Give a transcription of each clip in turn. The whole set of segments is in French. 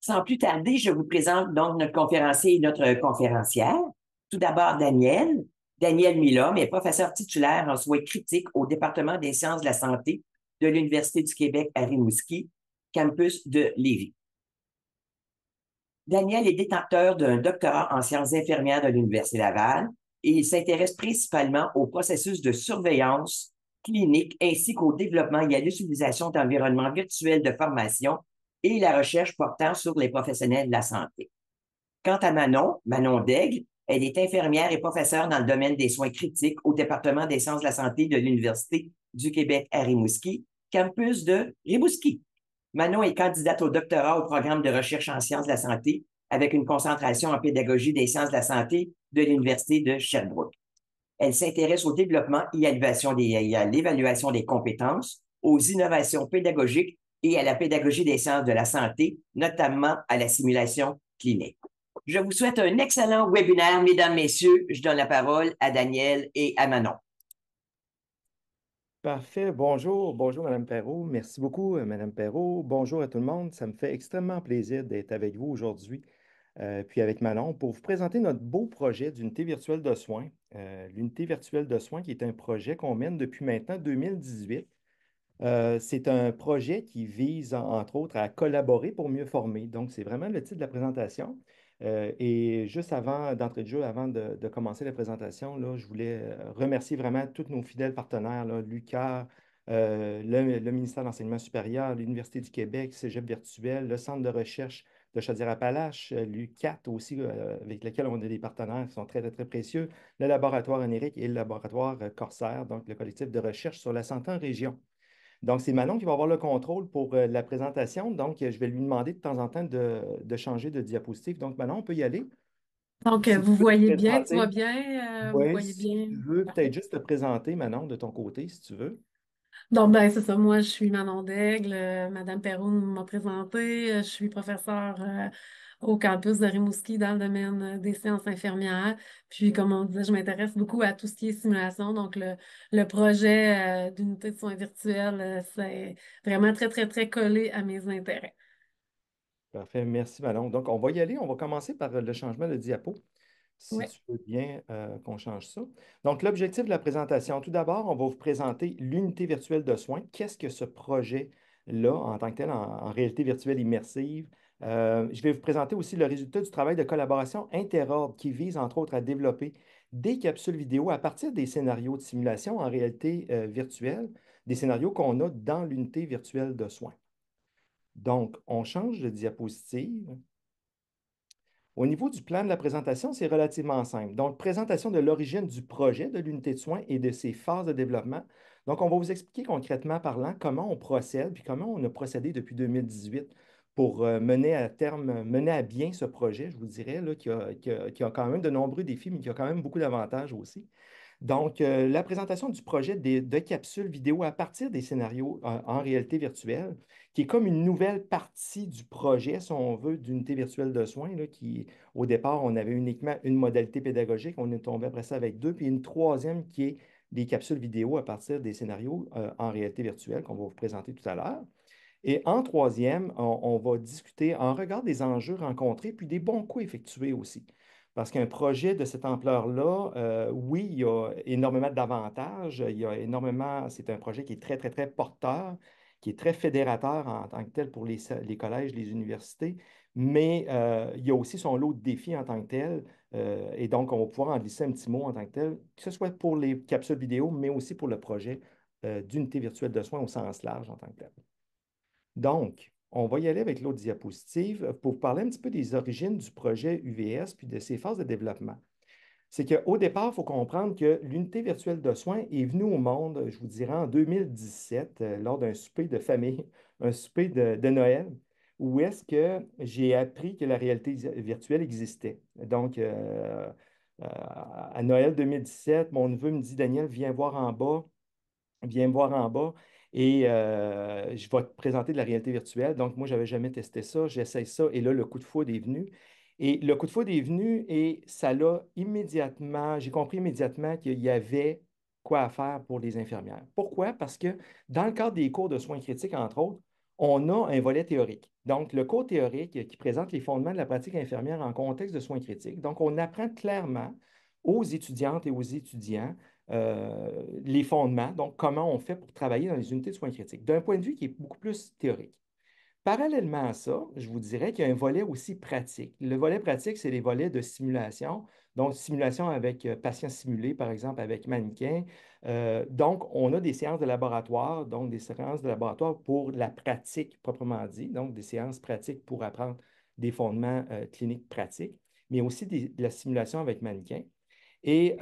Sans plus tarder, je vous présente donc notre conférencier et notre conférencière. Tout d'abord, Daniel. Daniel Milhomme est professeur titulaire en soins critiques au département des sciences de la santé de l'Université du Québec à Rimouski, campus de Lévis. Daniel est détenteur d'un doctorat en sciences infirmières de l'Université Laval et il s'intéresse principalement au processus de surveillance clinique ainsi qu'au développement et à l'utilisation d'environnements virtuels de formation et la recherche portant sur les professionnels de la santé. Quant à Manon Daigle, elle est infirmière et professeure dans le domaine des soins critiques au département des sciences de la santé de l'Université du Québec à Rimouski, campus de Rimouski. Manon est candidate au doctorat au programme de recherche en sciences de la santé avec une concentration en pédagogie des sciences de la santé de l'Université de Sherbrooke. Elle s'intéresse au développement et à l'évaluation des compétences, aux innovations pédagogiques et à la pédagogie des sciences de la santé, notamment à la simulation clinique. Je vous souhaite un excellent webinaire, mesdames, messieurs. Je donne la parole à Daniel et à Manon. Parfait. Bonjour, bonjour Madame Perrault. Merci beaucoup, Madame Perrault. Bonjour à tout le monde. Ça me fait extrêmement plaisir d'être avec vous aujourd'hui, puis avec Manon, pour vous présenter notre beau projet d'unité virtuelle de soins. L'unité virtuelle de soins qui est un projet qu'on mène depuis maintenant 2018. C'est un projet qui vise, entre autres, à collaborer pour mieux former. Donc, c'est vraiment le titre de la présentation. Et juste avant d'entrer de jeu, avant de commencer la présentation, là, je voulais remercier vraiment tous nos fidèles partenaires, là, l'UQAR, le ministère de l'Enseignement supérieur, l'Université du Québec, Cégep virtuel, le Centre de recherche de Chaudière-Appalaches, l'UQAT aussi, avec lequel on a des partenaires qui sont très, très, très précieux, le laboratoire Onéric et le laboratoire Corsair, donc le collectif de recherche sur la santé en région. Donc, c'est Manon qui va avoir le contrôle pour la présentation. Donc, je vais lui demander de temps en temps de changer de diapositive. Donc, Manon, on peut y aller. Donc, Si tu vous veux te voyez bien, tu vois présenter, bien, vous oui, voyez si bien. tu veux Parfait. peut-être juste te présenter, Manon, de ton côté, si tu veux. Donc, ben, c'est ça. Moi, je suis Manon Daigle. Madame Perron m'a présenté. Je suis professeure au campus de Rimouski dans le domaine des sciences infirmières. Puis, comme on disait, je m'intéresse beaucoup à tout ce qui est simulation. Donc, le projet d'unité de soins virtuels, c'est vraiment très, très, très collé à mes intérêts. Parfait, merci, Manon. Donc, on va y aller. On va commencer par le changement de diapo, si Oui. tu veux bien qu'on change ça. Donc, l'objectif de la présentation, tout d'abord, on va vous présenter l'unité virtuelle de soins. Qu'est-ce que ce projet-là, en tant que tel, en réalité virtuelle immersive? Je vais vous présenter aussi le résultat du travail de collaboration interordre qui vise, entre autres, à développer des capsules vidéo à partir des scénarios de simulation en réalité virtuelle, des scénarios qu'on a dans l'unité virtuelle de soins. Donc, on change de diapositive. Au niveau du plan de la présentation, c'est relativement simple. Donc, présentation de l'origine du projet de l'unité de soins et de ses phases de développement. Donc, on va vous expliquer concrètement parlant comment on procède, puis comment on a procédé depuis 2018 pour mener à terme, mener à bien ce projet, je vous dirais, là, qui a quand même de nombreux défis, mais qui a quand même beaucoup d'avantages aussi. Donc, la présentation du projet de capsules vidéo à partir des scénarios en réalité virtuelle, qui est comme une nouvelle partie du projet, si on veut, d'unité virtuelle de soins, là, qui, au départ, on avait uniquement une modalité pédagogique, on est tombé après ça avec deux, puis une troisième qui est des capsules vidéo à partir des scénarios en réalité virtuelle qu'on va vous présenter tout à l'heure. Et en troisième, on va discuter en regard des enjeux rencontrés, puis des bons coups effectués aussi. Parce qu'un projet de cette ampleur-là, oui, il y a énormément d'avantages. Il y a énormément, c'est un projet qui est très, très, très porteur, qui est très fédérateur en tant que tel pour les collèges, les universités, mais il y a aussi son lot de défis en tant que tel. Et donc, on va pouvoir en glisser un petit mot en tant que tel, que ce soit pour les capsules vidéo, mais aussi pour le projet d'unité virtuelle de soins au sens large en tant que tel. Donc, on va y aller avec l'autre diapositive pour vous parler un petit peu des origines du projet UVS puis de ses phases de développement. C'est qu'au départ, il faut comprendre que l'unité virtuelle de soins est venue au monde, je vous dirais, en 2017, lors d'un souper de famille, un souper de Noël, où est-ce que j'ai appris que la réalité virtuelle existait. Donc, à Noël 2017, mon neveu me dit, Daniel, viens me voir en bas et je vais te présenter de la réalité virtuelle. Donc, moi, je n'avais jamais testé ça, j'essaye ça et là, le coup de foudre est venu. Et le coup de foudre est venu et ça l'a immédiatement, j'ai compris immédiatement qu'il y avait quoi à faire pour les infirmières. Pourquoi? Parce que dans le cadre des cours de soins critiques, entre autres, on a un volet théorique. Donc, le cours théorique qui présente les fondements de la pratique infirmière en contexte de soins critiques. Donc, on apprend clairement aux étudiantes et aux étudiants les fondements, donc comment on fait pour travailler dans les unités de soins critiques, d'un point de vue qui est beaucoup plus théorique. Parallèlement à ça, je vous dirais qu'il y a un volet aussi pratique. Le volet pratique, c'est les volets de simulation. Donc, simulation avec patients simulés, par exemple, avec mannequins. Donc, on a des séances de laboratoire, donc des séances de laboratoire pour la pratique proprement dit, donc des séances pratiques pour apprendre des fondements cliniques pratiques, mais aussi de la simulation avec mannequins. Et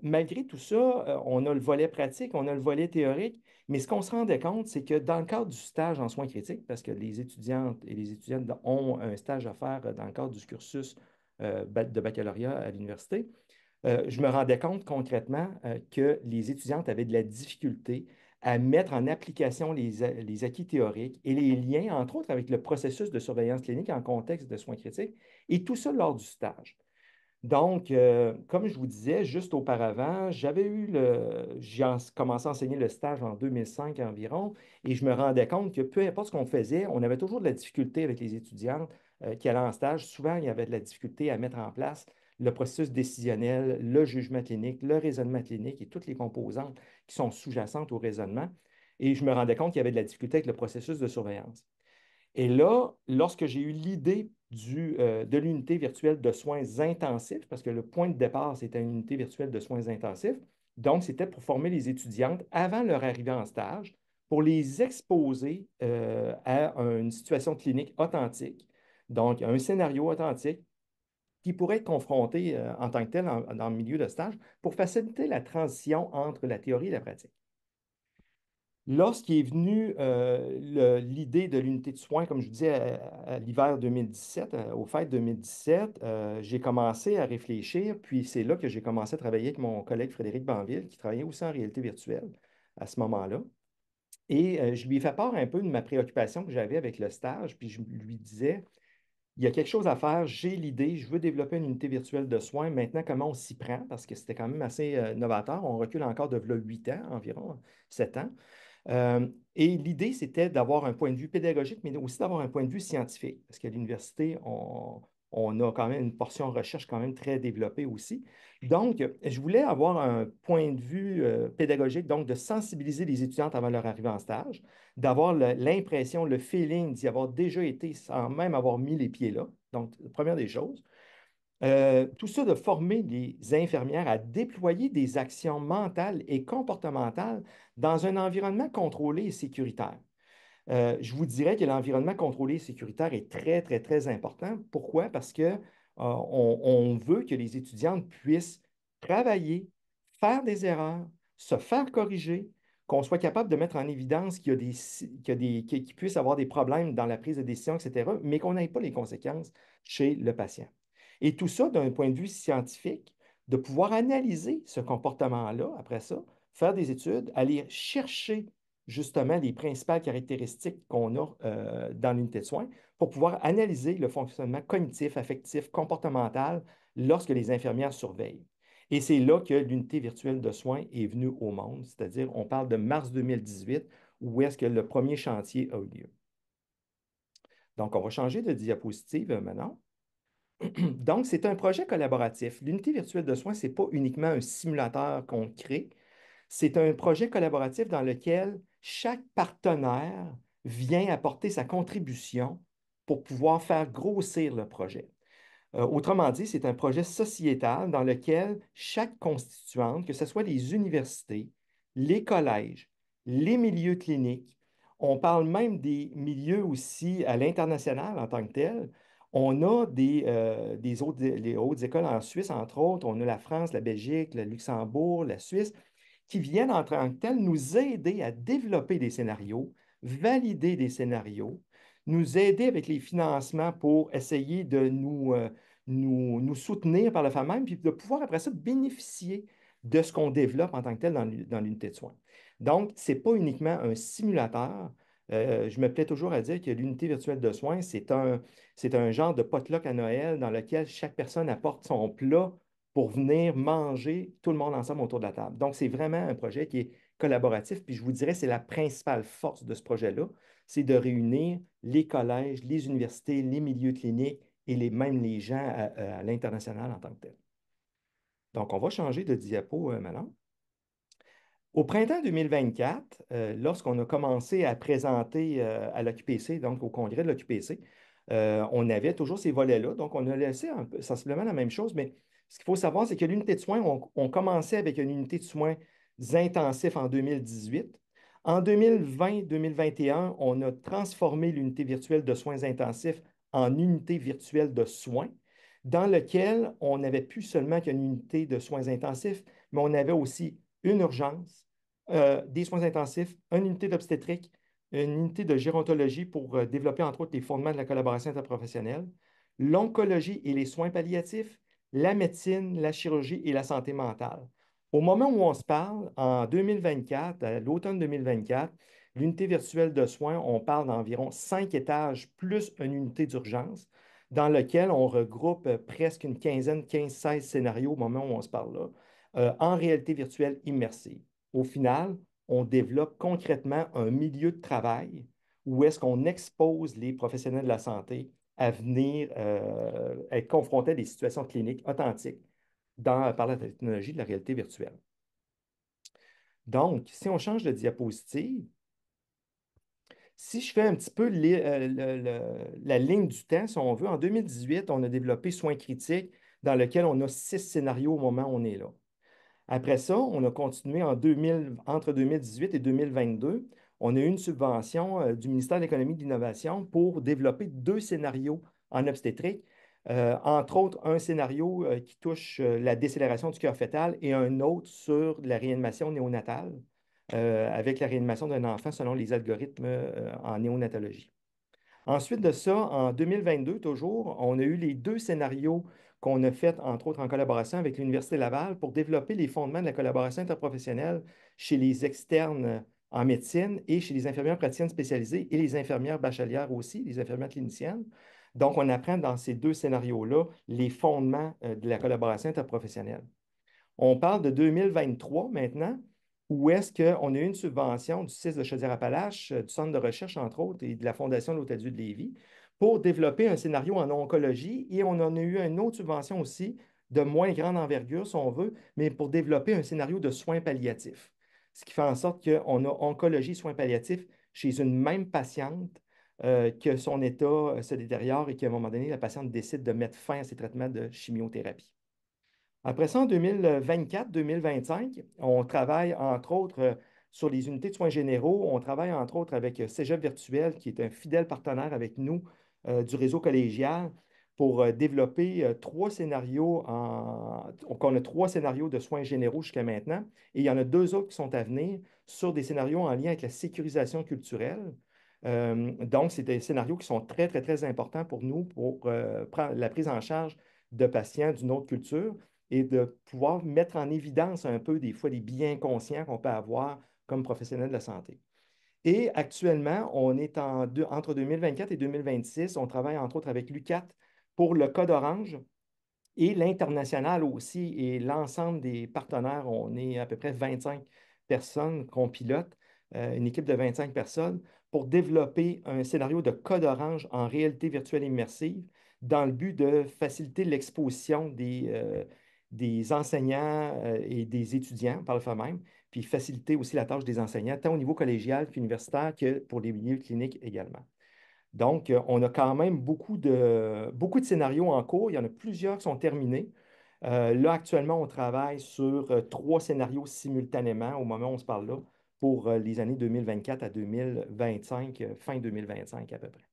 malgré tout ça, on a le volet pratique, on a le volet théorique, mais ce qu'on se rendait compte, c'est que dans le cadre du stage en soins critiques, parce que les étudiantes et les étudiantes ont un stage à faire dans le cadre du cursus de baccalauréat à l'université, je me rendais compte concrètement que les étudiantes avaient de la difficulté à mettre en application les acquis théoriques et les liens, entre autres, avec le processus de surveillance clinique en contexte de soins critiques, et tout ça lors du stage. Donc, comme je vous disais juste auparavant, j'ai commencé à enseigner le stage en 2005 environ, et je me rendais compte que peu importe ce qu'on faisait, on avait toujours de la difficulté avec les étudiantes qui allaient en stage. Souvent, il y avait de la difficulté à mettre en place le processus décisionnel, le jugement clinique, le raisonnement clinique et toutes les composantes qui sont sous-jacentes au raisonnement. Et je me rendais compte qu'il y avait de la difficulté avec le processus de surveillance. Et là, lorsque j'ai eu l'idée de l'unité virtuelle de soins intensifs, parce que le point de départ, c'était une unité virtuelle de soins intensifs, donc c'était pour former les étudiantes avant leur arrivée en stage, pour les exposer à une situation clinique authentique, donc un scénario authentique qui pourrait être confronté en tant que tel dans le milieu de stage pour faciliter la transition entre la théorie et la pratique. Lorsqu'est venue l'idée de l'unité de soins, comme je vous disais, à l'hiver 2017, aux fêtes 2017, j'ai commencé à réfléchir, puis c'est là que j'ai commencé à travailler avec mon collègue Frédéric Banville, qui travaillait aussi en réalité virtuelle à ce moment-là. Et je lui ai fait part un peu de ma préoccupation que j'avais avec le stage, puis je lui disais, il y a quelque chose à faire, j'ai l'idée, je veux développer une unité virtuelle de soins. Maintenant, comment on s'y prend? Parce que c'était quand même assez novateur. On recule encore de là 8 ans, environ 7 ans. Et l'idée, c'était d'avoir un point de vue pédagogique, mais aussi d'avoir un point de vue scientifique, parce qu'à l'université, on a quand même une portion recherche quand même très développée aussi. Donc, je voulais avoir un point de vue pédagogique, donc de sensibiliser les étudiantes avant leur arrivée en stage, d'avoir l'impression, le feeling d'y avoir déjà été sans même avoir mis les pieds là. Donc, première des choses. Tout ça de former les infirmières à déployer des actions mentales et comportementales dans un environnement contrôlé et sécuritaire. Je vous dirais que l'environnement contrôlé et sécuritaire est très, très, très important. Pourquoi? Parce que, on veut que les étudiantes puissent travailler, faire des erreurs, se faire corriger, qu'on soit capable de mettre en évidence qu'il puisse avoir des problèmes dans la prise de décision, etc., mais qu'on n'ait pas les conséquences chez le patient. Et tout ça d'un point de vue scientifique, de pouvoir analyser ce comportement-là après ça, faire des études, aller chercher justement les principales caractéristiques qu'on a dans l'unité de soins pour pouvoir analyser le fonctionnement cognitif, affectif, comportemental lorsque les infirmières surveillent. Et c'est là que l'unité virtuelle de soins est venue au monde, c'est-à-dire on parle de mars 2018, où est-ce que le premier chantier a eu lieu. Donc, on va changer de diapositive maintenant. Donc, c'est un projet collaboratif. L'unité virtuelle de soins, ce n'est pas uniquement un simulateur qu'on crée, c'est un projet collaboratif dans lequel chaque partenaire vient apporter sa contribution pour pouvoir faire grossir le projet. Autrement dit, c'est un projet sociétal dans lequel chaque constituante, que ce soit les universités, les collèges, les milieux cliniques, on parle même des milieux aussi à l'international en tant que tel. On a les hautes écoles en Suisse, entre autres. On a la France, la Belgique, le Luxembourg, la Suisse, qui viennent en tant que tels nous aider à développer des scénarios, valider des scénarios, nous aider avec les financements pour essayer de nous soutenir par le fait même, puis de pouvoir après ça bénéficier de ce qu'on développe en tant que tel dans l'unité de soins. Donc, ce n'est pas uniquement un simulateur. Je me plais toujours à dire que l'unité virtuelle de soins, c'est un genre de potluck à Noël dans lequel chaque personne apporte son plat pour venir manger tout le monde ensemble autour de la table. Donc, c'est vraiment un projet qui est collaboratif. Puis je vous dirais, c'est la principale force de ce projet-là, c'est de réunir les collèges, les universités, les milieux cliniques et même les gens à l'international en tant que tel. Donc, on va changer de diapo maintenant. Au printemps 2024, lorsqu'on a commencé à présenter à l'OQPC, donc au congrès de l'OQPC, on avait toujours ces volets-là. Donc, on a laissé sensiblement la même chose, mais ce qu'il faut savoir, c'est que l'unité de soins, on commençait avec une unité de soins intensifs en 2018. En 2020-2021, on a transformé l'unité virtuelle de soins intensifs en unité virtuelle de soins, dans lequel on n'avait plus seulement qu'une unité de soins intensifs, mais on avait aussi une urgence, des soins intensifs, une unité d'obstétrique, une unité de gérontologie pour développer entre autres les fondements de la collaboration interprofessionnelle, l'oncologie et les soins palliatifs, la médecine, la chirurgie et la santé mentale. Au moment où on se parle, en 2024, à l'automne 2024, l'unité virtuelle de soins, on parle d'environ 5 étages plus une unité d'urgence dans lequel on regroupe presque une quinzaine, 15-16 scénarios au moment où on se parle là, en réalité virtuelle immersive. Au final, on développe concrètement un milieu de travail où est-ce qu'on expose les professionnels de la santé à venir être confrontés à des situations cliniques authentiques par la technologie de la réalité virtuelle. Donc, si on change de diapositive, si je fais un petit peu la ligne du temps, si on veut, en 2018, on a développé Soins critiques dans lequel on a 6 scénarios au moment où on est là. Après ça, on a continué entre 2018 et 2022. On a eu une subvention du ministère de l'Économie et de l'Innovation pour développer 2 scénarios en obstétrique, entre autres un scénario qui touche la décélération du cœur fœtal et un autre sur la réanimation néonatale, avec la réanimation d'un enfant selon les algorithmes en néonatologie. Ensuite de ça, en 2022, toujours, on a eu les 2 scénarios qu'on a faits, entre autres en collaboration avec l'Université Laval, pour développer les fondements de la collaboration interprofessionnelle chez les externes en médecine et chez les infirmières praticiennes spécialisées et les infirmières bachelières aussi, les infirmières cliniciennes. Donc, on apprend dans ces 2 scénarios-là les fondements de la collaboration interprofessionnelle. On parle de 2023 maintenant, où est-ce qu'on a eu une subvention du CIS de Chaudière-Appalaches, du Centre de recherche, entre autres, et de la Fondation de l'Hôtel-Dieu de Lévis, pour développer un scénario en oncologie. Et on en a eu une autre subvention aussi, de moins grande envergure, si on veut, mais pour développer un scénario de soins palliatifs. Ce qui fait en sorte qu'on a oncologie, soins palliatifs chez une même patiente, que son état se détériore et qu'à un moment donné, la patiente décide de mettre fin à ses traitements de chimiothérapie. Après ça, en 2024-2025, on travaille entre autres sur les unités de soins généraux. On travaille entre autres avec Cégep Virtuel, qui est un fidèle partenaire avec nous du réseau collégial, pour développer 3 scénarios. On a 3 scénarios de soins généraux jusqu'à maintenant. Et il y en a 2 autres qui sont à venir sur des scénarios en lien avec la sécurisation culturelle. Donc, c'est des scénarios qui sont très, très, très importants pour nous pour prendre la prise en charge de patients d'une autre culture et de pouvoir mettre en évidence un peu des fois les biais inconscients qu'on peut avoir comme professionnel de la santé. Et actuellement, on est entre 2024 et 2026, on travaille entre autres avec l'UQAT pour le Code Orange et l'international aussi, et l'ensemble des partenaires, on est à peu près 25 personnes qu'on pilote, une équipe de 25 personnes, pour développer un scénario de Code Orange en réalité virtuelle immersive dans le but de faciliter l'exposition des enseignants et des étudiants par le fait même, puis faciliter aussi la tâche des enseignants, tant au niveau collégial qu'universitaire que pour les milieux cliniques également. Donc, on a quand même beaucoup de scénarios en cours. Il y en a plusieurs qui sont terminés. Là, actuellement, on travaille sur 3 scénarios simultanément au moment où on se parle là pour les années 2024 à 2025, fin 2025 à peu près.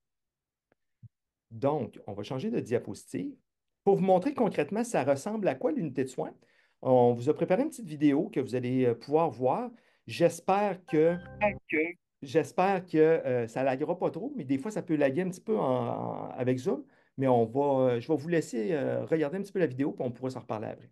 Donc, on va changer de diapositive. Pour vous montrer concrètement ça ressemble à quoi l'unité de soins, on vous a préparé une petite vidéo que vous allez pouvoir voir. J'espère que J'espère que ça ne laguera pas trop, mais des fois, ça peut laguer un petit peu avec Zoom. Mais je vais vous laisser regarder un petit peu la vidéo, puis on pourra s'en reparler après.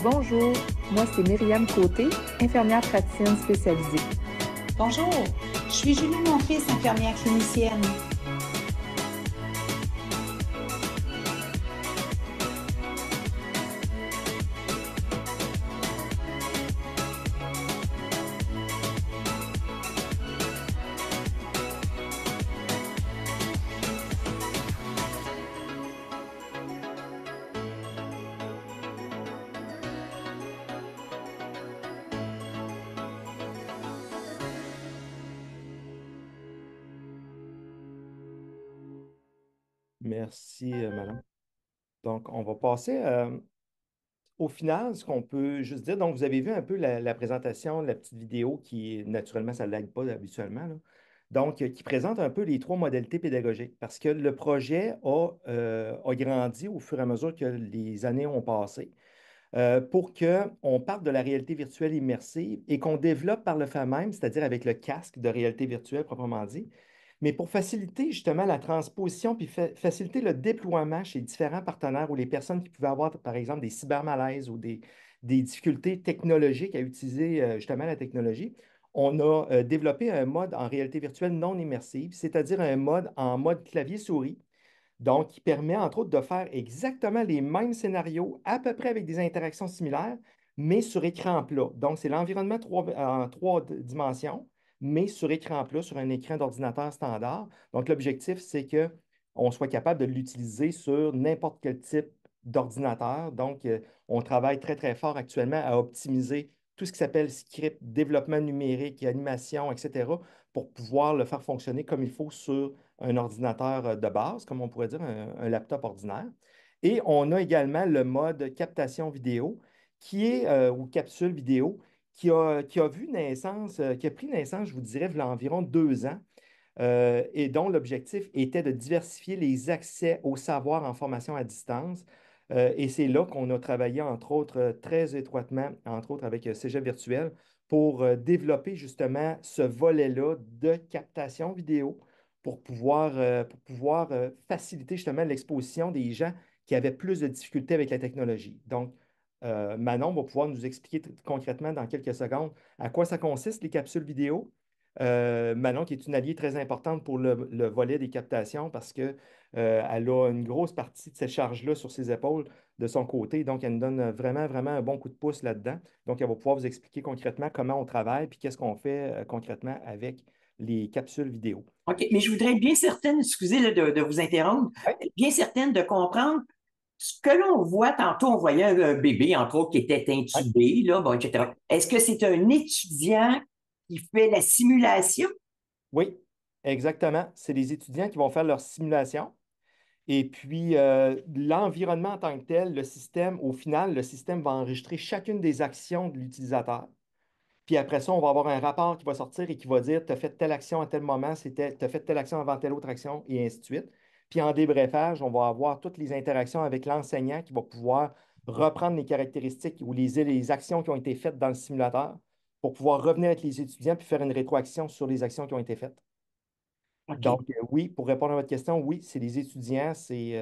Bonjour, moi c'est Myriam Côté, infirmière praticienne spécialisée. Bonjour, je suis Julie Monfils, infirmière clinicienne. Merci, madame. Donc, on va passer au final, ce qu'on peut juste dire. Donc, vous avez vu un peu la présentation, la petite vidéo qui, naturellement, ça ne lag pas habituellement, là. Donc, qui présente un peu les trois modalités pédagogiques parce que le projet a grandi au fur et à mesure que les années ont passé pour qu'on parte de la réalité virtuelle immersive et qu'on développe par le fait même, c'est-à-dire avec le casque de réalité virtuelle proprement dit, mais pour faciliter justement la transposition puis faciliter le déploiement chez différents partenaires ou les personnes qui pouvaient avoir, par exemple, des cybermalaises ou des difficultés technologiques à utiliser justement la technologie, on a développé un mode en réalité virtuelle non immersive, c'est-à-dire un mode en mode clavier-souris donc, qui permet, entre autres, de faire exactement les mêmes scénarios, à peu près avec des interactions similaires, mais sur écran plat. Donc, c'est l'environnement en trois dimensions, mais sur écran plat, sur un écran d'ordinateur standard. Donc, l'objectif, c'est qu'on soit capable de l'utiliser sur n'importe quel type d'ordinateur. Donc, on travaille très, très fort actuellement à optimiser tout ce qui s'appelle script, développement numérique, animation, etc., pour pouvoir le faire fonctionner comme il faut sur un ordinateur de base, comme on pourrait dire un laptop ordinaire. Et on a également le mode captation vidéo, ou capsule vidéo, qui a vu naissance, qui a pris naissance, je vous dirais, il y a environ 2 ans, et dont l'objectif était de diversifier les accès au savoir en formation à distance. Et c'est là qu'on a travaillé, entre autres, très étroitement, entre autres avec Cégep Virtuel, pour développer justement ce volet-là de captation vidéo pour pouvoir faciliter justement l'exposition des gens qui avaient plus de difficultés avec la technologie. Donc, Manon va pouvoir nous expliquer concrètement dans quelques secondes à quoi ça consiste, les capsules vidéo. Manon, qui est une alliée très importante pour le volet des captations parce qu'elle a une grosse partie de cette charge-là sur ses épaules de son côté. Donc, elle nous donne vraiment, vraiment un bon coup de pouce là-dedans. Donc, elle va pouvoir vous expliquer concrètement comment on travaille puis qu'est-ce qu'on fait concrètement avec les capsules vidéo. OK, mais je voudrais être bien certaine, excusez là, de vous interrompre, Ouais. bien certaine de comprendre ce que l'on voit. Tantôt, on voyait un bébé, entre autres, qui était Ouais. intubé, là, bon, etc. Est-ce que c'est un étudiant qui fait la simulation? Oui, exactement. C'est les étudiants qui vont faire leur simulation. Et puis, l'environnement en tant que tel, le système, au final, le système va enregistrer chacune des actions de l'utilisateur. Puis après ça, on va avoir un rapport qui va sortir et qui va dire, tu as fait telle action à tel moment, tu as fait telle action avant telle autre action, et ainsi de suite. Puis en débriefage, on va avoir toutes les interactions avec l'enseignant qui va pouvoir reprendre les caractéristiques ou les actions qui ont été faites dans le simulateur pour pouvoir revenir avec les étudiants puis faire une rétroaction sur les actions qui ont été faites. OK. Donc, oui, pour répondre à votre question, oui, c'est les étudiants, c'est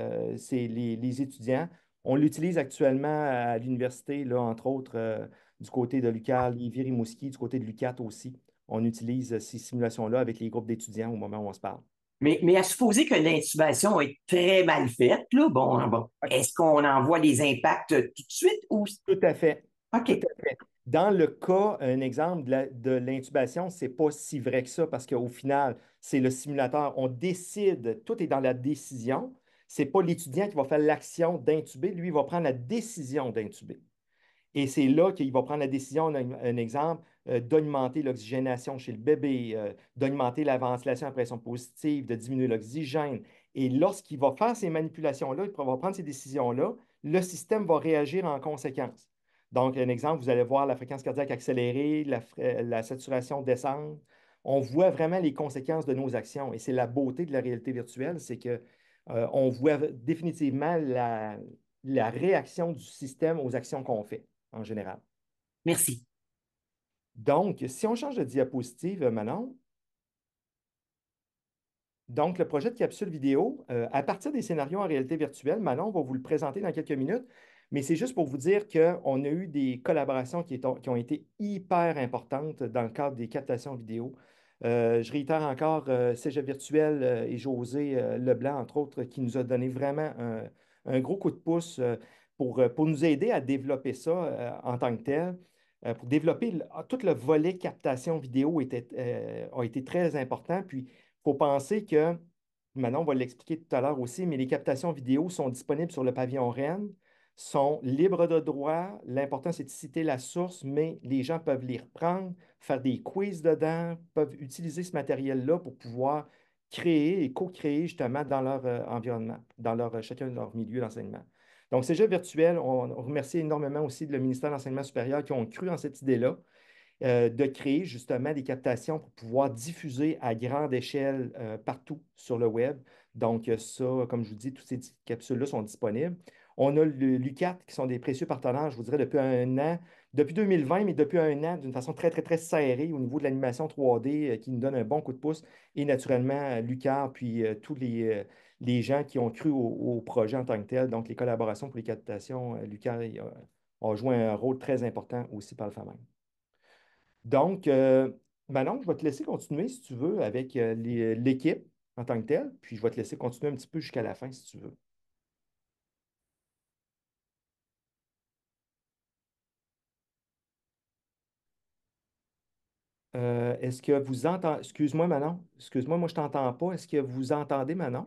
les étudiants. On l'utilise actuellement à l'université, là, entre autres, du côté de l'UQAL, Lévis-Rimouski, du côté de l'UQAT aussi. On utilise ces simulations-là avec les groupes d'étudiants au moment où on se parle. Mais à supposer que l'intubation est très mal faite, là, bon, hein, bon, Oui, est-ce qu'on en voit les impacts tout de suite ou... tout à fait. Tout OK. à fait. Dans le cas, un exemple de l'intubation, c'est pas si vrai que ça parce qu'au final, c'est le simulateur. On décide, tout est dans la décision. C'est pas l'étudiant qui va faire l'action d'intuber, lui, il va prendre la décision d'intuber. Et c'est là qu'il va prendre la décision, un exemple, d'augmenter l'oxygénation chez le bébé, d'augmenter la ventilation à pression positive, de diminuer l'oxygène. Et lorsqu'il va faire ces manipulations-là, il va prendre ces décisions-là, le système va réagir en conséquence. Donc, un exemple, vous allez voir la fréquence cardiaque accélérée, la saturation descendre. On voit vraiment les conséquences de nos actions. Et c'est la beauté de la réalité virtuelle, c'est que on voit définitivement la réaction du système aux actions qu'on fait en général. Merci. Donc, si on change de diapositive, Manon, donc le projet de capsule vidéo, à partir des scénarios en réalité virtuelle, Manon va vous le présenter dans quelques minutes, Mais c'est juste pour vous dire qu'on a eu des collaborations qui ont été hyper importantes dans le cadre des captations vidéo. Je réitère encore Cégep Virtuel et José Leblanc, entre autres, qui nous a donné vraiment un gros coup de pouce pour nous aider à développer ça en tant que tel. Pour développer tout le volet captation vidéo a été très important. Puis, il faut penser que, maintenant, on va l'expliquer tout à l'heure aussi, mais les captations vidéo sont disponibles sur le pavillon Rennes, sont libres de droit. L'important, c'est de citer la source, mais les gens peuvent les reprendre, faire des quiz dedans, peuvent utiliser ce matériel-là pour pouvoir créer et co-créer justement dans leur environnement, dans chacun de leur milieu d'enseignement. Donc, Cégep virtuel, on remercie énormément aussi le ministère de l'Enseignement supérieur qui ont cru en cette idée-là de créer justement des captations pour pouvoir diffuser à grande échelle partout sur le web. Donc, ça, comme je vous dis, toutes ces capsules-là sont disponibles. On a le l'UQAT qui sont des précieux partenaires, je vous dirais, depuis un an, depuis 2020, mais depuis un an, d'une façon très, très, très serrée au niveau de l'animation 3D, qui nous donne un bon coup de pouce. Et naturellement, l'UQAR, puis tous les gens qui ont cru au projet en tant que tel. Donc, les collaborations pour les captations, l'UQAR a joué un rôle très important aussi par le fait même. Donc, Manon, je vais te laisser continuer si tu veux avec l'équipe en tant que telle, puis je vais te laisser continuer un petit peu jusqu'à la fin si tu veux. Est-ce que vous entendez... Excuse-moi, Manon. Excuse-moi, moi, je t'entends pas. Est-ce que vous entendez, Manon?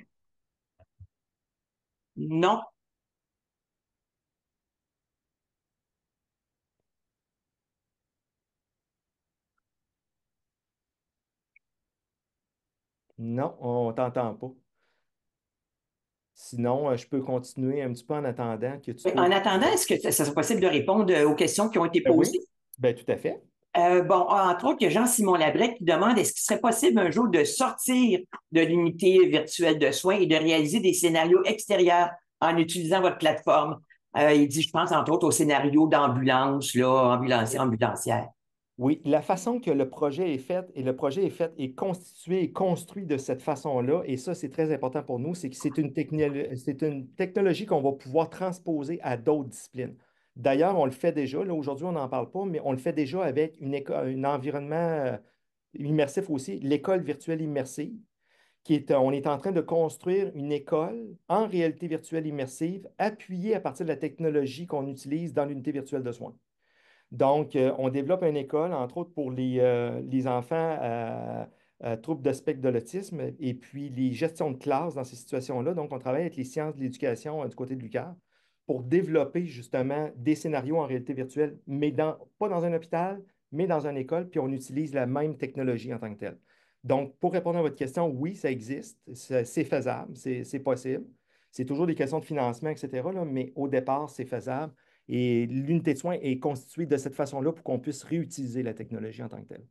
Non. Non, on t'entend pas. Sinon, je peux continuer un petit peu en attendant que tu Oui, en trouves... attendant, est-ce que ça serait possible de répondre aux questions qui ont été Ben oui, posées? ben tout à fait. Bon, entre autres, il y a Jean-Simon Labrec qui demande est-ce qu'il serait possible un jour de sortir de l'unité virtuelle de soins et de réaliser des scénarios extérieurs en utilisant votre plateforme? Il dit, je pense entre autres au scénario d'ambulance, là, ambulancier, ambulancière. Oui, la façon que le projet est fait, et le projet est fait, est constitué et construit de cette façon-là, et ça, c'est très important pour nous, c'est que c'est une technologie qu'on va pouvoir transposer à d'autres disciplines. D'ailleurs, on le fait déjà, là, aujourd'hui, on n'en parle pas, mais on le fait déjà avec un environnement immersif aussi, l'école virtuelle immersive, on est en train de construire une école en réalité virtuelle immersive appuyée à partir de la technologie qu'on utilise dans l'unité virtuelle de soins. Donc, on développe une école, entre autres pour les enfants à troubles de spectre de l'autisme et puis les gestions de classe dans ces situations-là. Donc, on travaille avec les sciences de l'éducation du côté de l'UQAR pour développer justement des scénarios en réalité virtuelle, mais pas dans un hôpital, mais dans une école, puis on utilise la même technologie en tant que telle. Donc, pour répondre à votre question, oui, ça existe, c'est faisable, c'est possible. C'est toujours des questions de financement, etc., là, mais au départ, c'est faisable. Et l'unité de soins est constituée de cette façon-là pour qu'on puisse réutiliser la technologie en tant que telle.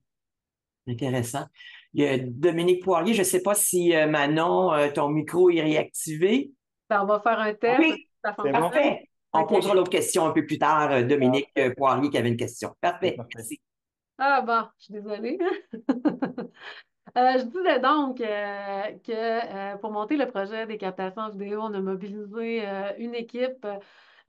Intéressant. Il y a Dominique Poirier, je ne sais pas si Manon, ton micro est réactivé. Ben, on va faire un test. Oui, Ça C'est bon? fonctionne? parfait. On OK. posera l'autre question un peu plus tard. Dominique Parfait. Poirier qui avait une question. C'est Parfait. parfait. Merci. Ah bon, je suis désolée. Je disais donc que pour monter le projet des captations vidéo, on a mobilisé une équipe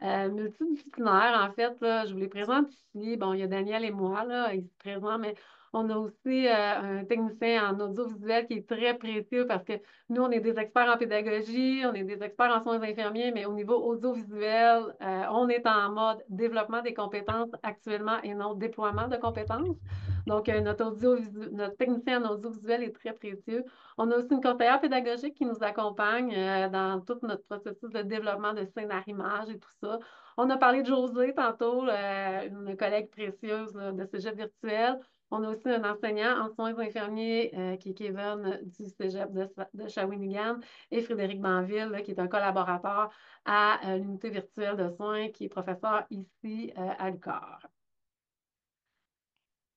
multidisciplinaire. En fait, là, je vous les présente ici. Bon, il y a Daniel et moi, là, ils se présentent, mais on a aussi un technicien en audiovisuel qui est très précieux parce que nous, on est des experts en pédagogie, on est des experts en soins infirmiers, mais au niveau audiovisuel, on est en mode développement des compétences actuellement et non déploiement de compétences. Donc, notre technicien en audiovisuel est très précieux. On a aussi une conseillère pédagogique qui nous accompagne dans tout notre processus de développement de scénarimage et tout ça. On a parlé de Josée tantôt, une collègue précieuse là, de Cégep virtuel. On a aussi un enseignant en soins infirmiers qui est Kevin du Cégep de Shawinigan et Frédéric Banville, là, qui est un collaborateur à l'unité virtuelle de soins, qui est professeur ici à l'UQAR.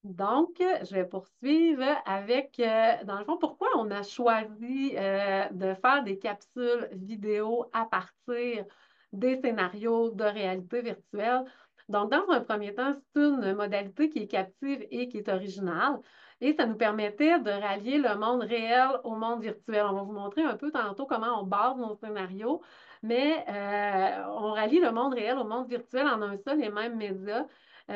Donc, je vais poursuivre avec, dans le fond, pourquoi on a choisi de faire des capsules vidéo à partir des scénarios de réalité virtuelle. Donc, dans un premier temps, c'est une modalité qui est captive et qui est originale. Et ça nous permettait de rallier le monde réel au monde virtuel. On va vous montrer un peu tantôt comment on base nos scénarios. mais on rallie le monde réel au monde virtuel en un seul et même média,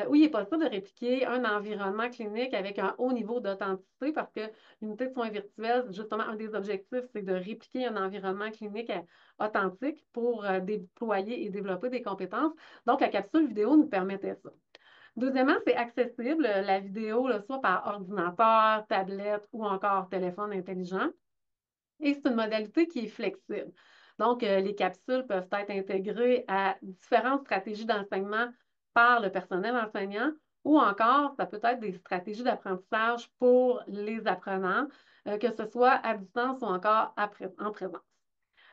où il est possible de répliquer un environnement clinique avec un haut niveau d'authenticité parce que l'unité de soins virtuels, justement, un des objectifs, c'est de répliquer un environnement clinique authentique pour déployer et développer des compétences. Donc, la capsule vidéo nous permettait ça. Deuxièmement, c'est accessible, la vidéo, là, soit par ordinateur, tablette ou encore téléphone intelligent. Et c'est une modalité qui est flexible. Donc, les capsules peuvent être intégrées à différentes stratégies d'enseignement par le personnel enseignant ou encore, ça peut être des stratégies d'apprentissage pour les apprenants, que ce soit à distance ou encore en présence.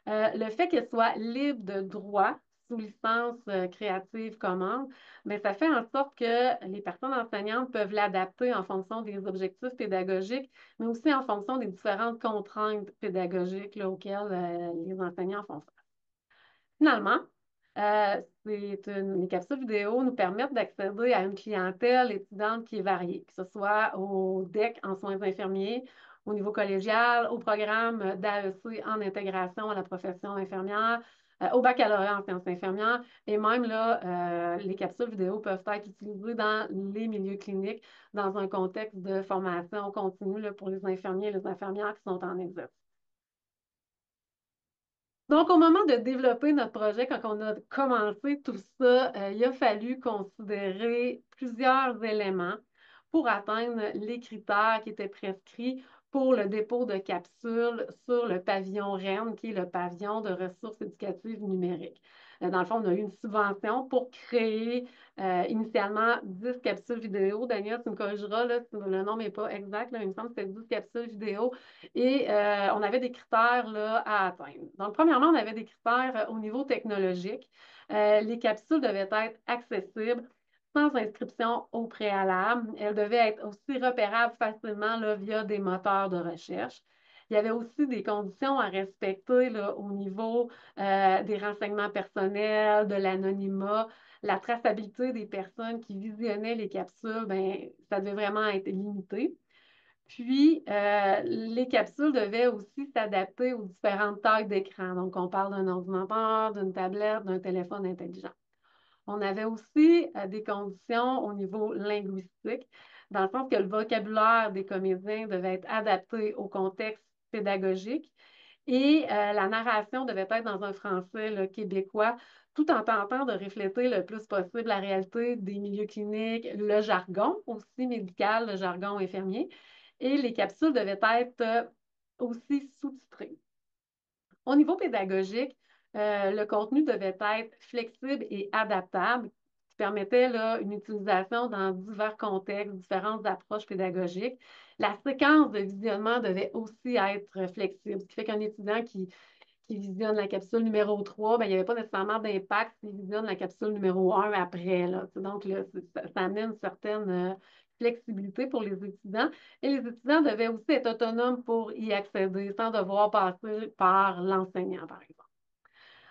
Le fait qu'elle soit libre de droit sous licence Creative Commons, mais ça fait en sorte que les personnes enseignantes peuvent l'adapter en fonction des objectifs pédagogiques, mais aussi en fonction des différentes contraintes pédagogiques là, auxquelles les enseignants font face. Finalement, les capsules vidéo nous permettent d'accéder à une clientèle étudiante qui est variée, que ce soit au DEC en soins infirmiers, au niveau collégial, au programme d'AEC en intégration à la profession infirmière, au baccalauréat en sciences infirmières, et même là, les capsules vidéo peuvent être utilisées dans les milieux cliniques dans un contexte de formation continue là, pour les infirmiers et les infirmières qui sont en exercice. Donc, au moment de développer notre projet, quand on a commencé tout ça, il a fallu considérer plusieurs éléments pour atteindre les critères qui étaient prescrits pour le dépôt de capsules sur le pavillon REN, qui est le pavillon de ressources éducatives numériques. Dans le fond, on a eu une subvention pour créer initialement 10 capsules vidéo. Daniel, tu me corrigeras, là, si le nom n'est pas exact, là, il me semble que c'était 10 capsules vidéo. Et on avait des critères là, à atteindre. Donc, premièrement, on avait des critères au niveau technologique. Les capsules devaient être accessibles sans inscription au préalable. Elles devaient être aussi repérables facilement là, via des moteurs de recherche. Il y avait aussi des conditions à respecter là, au niveau des renseignements personnels, de l'anonymat, la traçabilité des personnes qui visionnaient les capsules, ben, ça devait vraiment être limité. Puis, les capsules devaient aussi s'adapter aux différentes tailles d'écran. Donc, on parle d'un ordinateur, d'une tablette, d'un téléphone intelligent. On avait aussi des conditions au niveau linguistique, dans le sens que le vocabulaire des comédiens devait être adapté au contexte pédagogique et la narration devait être dans un français là, québécois, tout en tentant de refléter le plus possible la réalité des milieux cliniques, le jargon aussi médical, le jargon infirmier, et les capsules devaient être aussi sous-titrées. Au niveau pédagogique, le contenu devait être flexible et adaptable, qui permettait là, une utilisation dans divers contextes, différentes approches pédagogiques. La séquence de visionnement devait aussi être flexible, ce qui fait qu'un étudiant qui visionne la capsule numéro 3, ben, il n'y avait pas nécessairement d'impact s'il visionne la capsule numéro 1 après. Là. Donc, là, ça amène une certaine flexibilité pour les étudiants. Et les étudiants devaient aussi être autonomes pour y accéder sans devoir passer par l'enseignant, par exemple.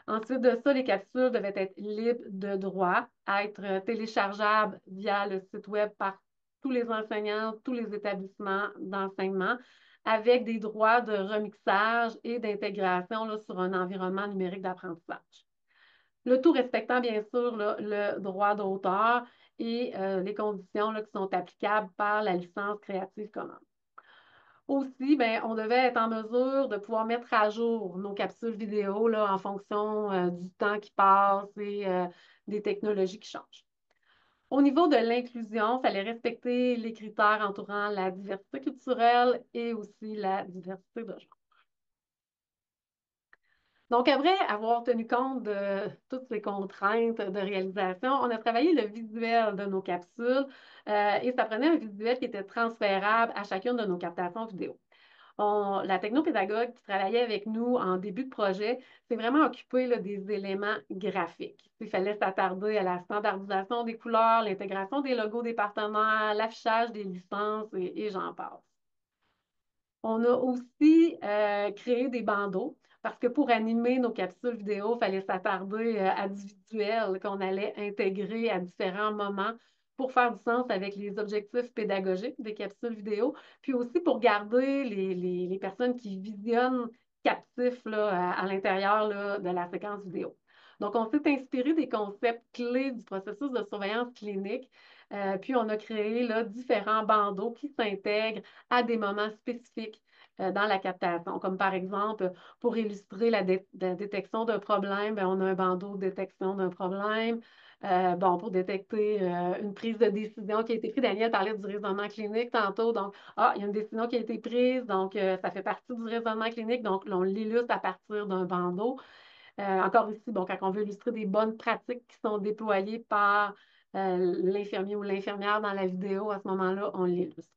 Ensuite de ça, les capsules devaient être libres de droit, être téléchargeables via le site Web par tous les enseignants, tous les établissements d'enseignement, avec des droits de remixage et d'intégration là, sur un environnement numérique d'apprentissage. Le tout respectant bien sûr là, le droit d'auteur et les conditions là, qui sont applicables par la licence Creative Commons. Aussi, ben, on devait être en mesure de pouvoir mettre à jour nos capsules vidéo là, en fonction du temps qui passe et des technologies qui changent. Au niveau de l'inclusion, il fallait respecter les critères entourant la diversité culturelle et aussi la diversité de genre. Donc, après avoir tenu compte de toutes ces contraintes de réalisation, on a travaillé le visuel de nos capsules et ça prenait un visuel qui était transférable à chacune de nos captations vidéo. La technopédagogue qui travaillait avec nous en début de projet s'est vraiment occupée là, des éléments graphiques. Il fallait s'attarder à la standardisation des couleurs, l'intégration des logos des partenaires, l'affichage des licences et j'en passe. On a aussi créé des bandeaux parce que pour animer nos capsules vidéo, il fallait s'attarder à du visuel qu'on allait intégrer à différents moments pour faire du sens avec les objectifs pédagogiques des capsules vidéo, puis aussi pour garder les personnes qui visionnent captif là, à l'intérieur là, de la séquence vidéo. Donc, on s'est inspiré des concepts clés du processus de surveillance clinique, puis on a créé là, différents bandeaux qui s'intègrent à des moments spécifiques dans la captation, comme par exemple, pour illustrer la détection d'un problème, bien, on a un bandeau de détection d'un problème. Bon, pour détecter une prise de décision qui a été prise, Daniel parlait du raisonnement clinique tantôt, donc, il y a une décision qui a été prise, donc ça fait partie du raisonnement clinique, donc on l'illustre à partir d'un bandeau. Encore ici, bon, quand on veut illustrer des bonnes pratiques qui sont déployées par l'infirmier ou l'infirmière dans la vidéo, à ce moment-là, on l'illustre.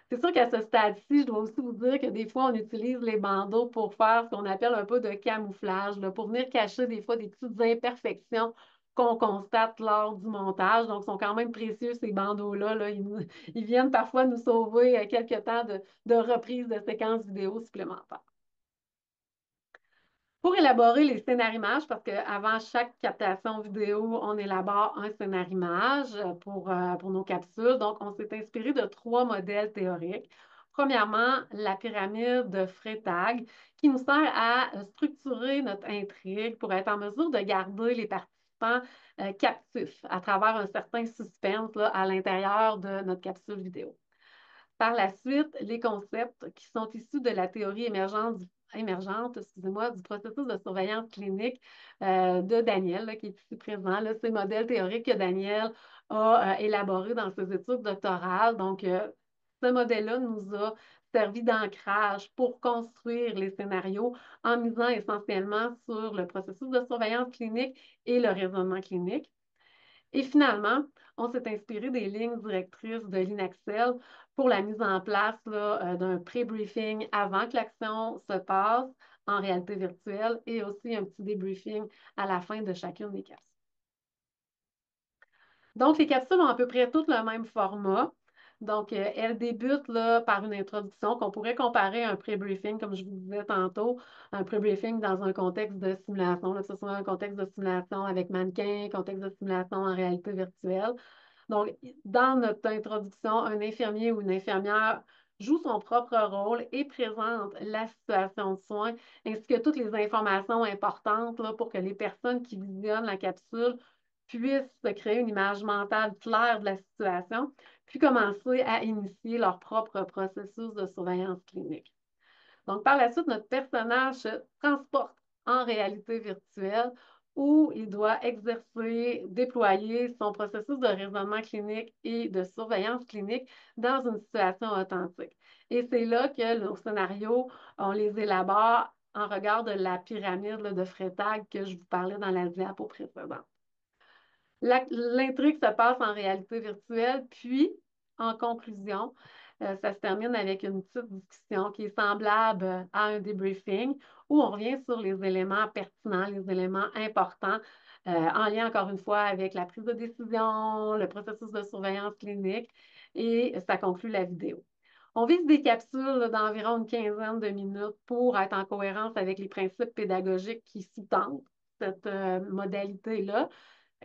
C'est sûr qu'à ce stade-ci, je dois aussi vous dire que des fois, on utilise les bandeaux pour faire ce qu'on appelle un peu de camouflage, là, pour venir cacher des fois des petites imperfections qu'on constate lors du montage. Donc, ils sont quand même précieux, ces bandeaux-là. Là. Ils viennent parfois nous sauver quelques temps de reprise de séquences vidéo supplémentaires. Pour élaborer les scénarimage, parce qu'avant chaque captation vidéo, on élabore un scénarimage pour nos capsules. Donc, on s'est inspiré de 3 modèles théoriques. Premièrement, la pyramide de Freytag, qui nous sert à structurer notre intrigue pour être en mesure de garder les participants captifs à travers un certain suspense là, à l'intérieur de notre capsule vidéo. Par la suite, les concepts qui sont issus de la théorie émergente, excusez-moi, du processus de surveillance clinique de Daniel, là, qui est ici présent, là, ces modèles théoriques que Daniel a élaborés dans ses études doctorales. Donc, ce modèle-là nous a servi d'ancrage pour construire les scénarios en misant essentiellement sur le processus de surveillance clinique et le raisonnement clinique. Et finalement, on s'est inspiré des lignes directrices de l'INAXEL pour la mise en place d'un pré-briefing avant que l'action se passe en réalité virtuelle et aussi un petit débriefing à la fin de chacune des capsules. Donc, les capsules ont à peu près toutes le même format. Donc, elles débutent là, par une introduction qu'on pourrait comparer à un pré-briefing, comme je vous disais tantôt, un pré-briefing dans un contexte de simulation, là, que ce soit un contexte de simulation avec mannequin, contexte de simulation en réalité virtuelle. Donc, dans notre introduction, un infirmier ou une infirmière joue son propre rôle et présente la situation de soins, ainsi que toutes les informations importantes là, pour que les personnes qui visionnent la capsule puissent se créer une image mentale claire de la situation, puis commencer à initier leur propre processus de surveillance clinique. Donc, par la suite, notre personnage se transporte en réalité virtuelle où il doit exercer, déployer son processus de raisonnement clinique et de surveillance clinique dans une situation authentique. Et c'est là que nos scénarios, on les élabore en regard de la pyramide là, de Freytag que je vous parlais dans la diapo précédente. L'intrigue se passe en réalité virtuelle, puis, en conclusion, ça se termine avec une petite discussion qui est semblable à un debriefing, où on revient sur les éléments pertinents, les éléments importants, en lien, encore une fois, avec la prise de décision, le processus de surveillance clinique, et ça conclut la vidéo. On vise des capsules d'environ une quinzaine de minutes pour être en cohérence avec les principes pédagogiques qui sous-tendent cette modalité-là.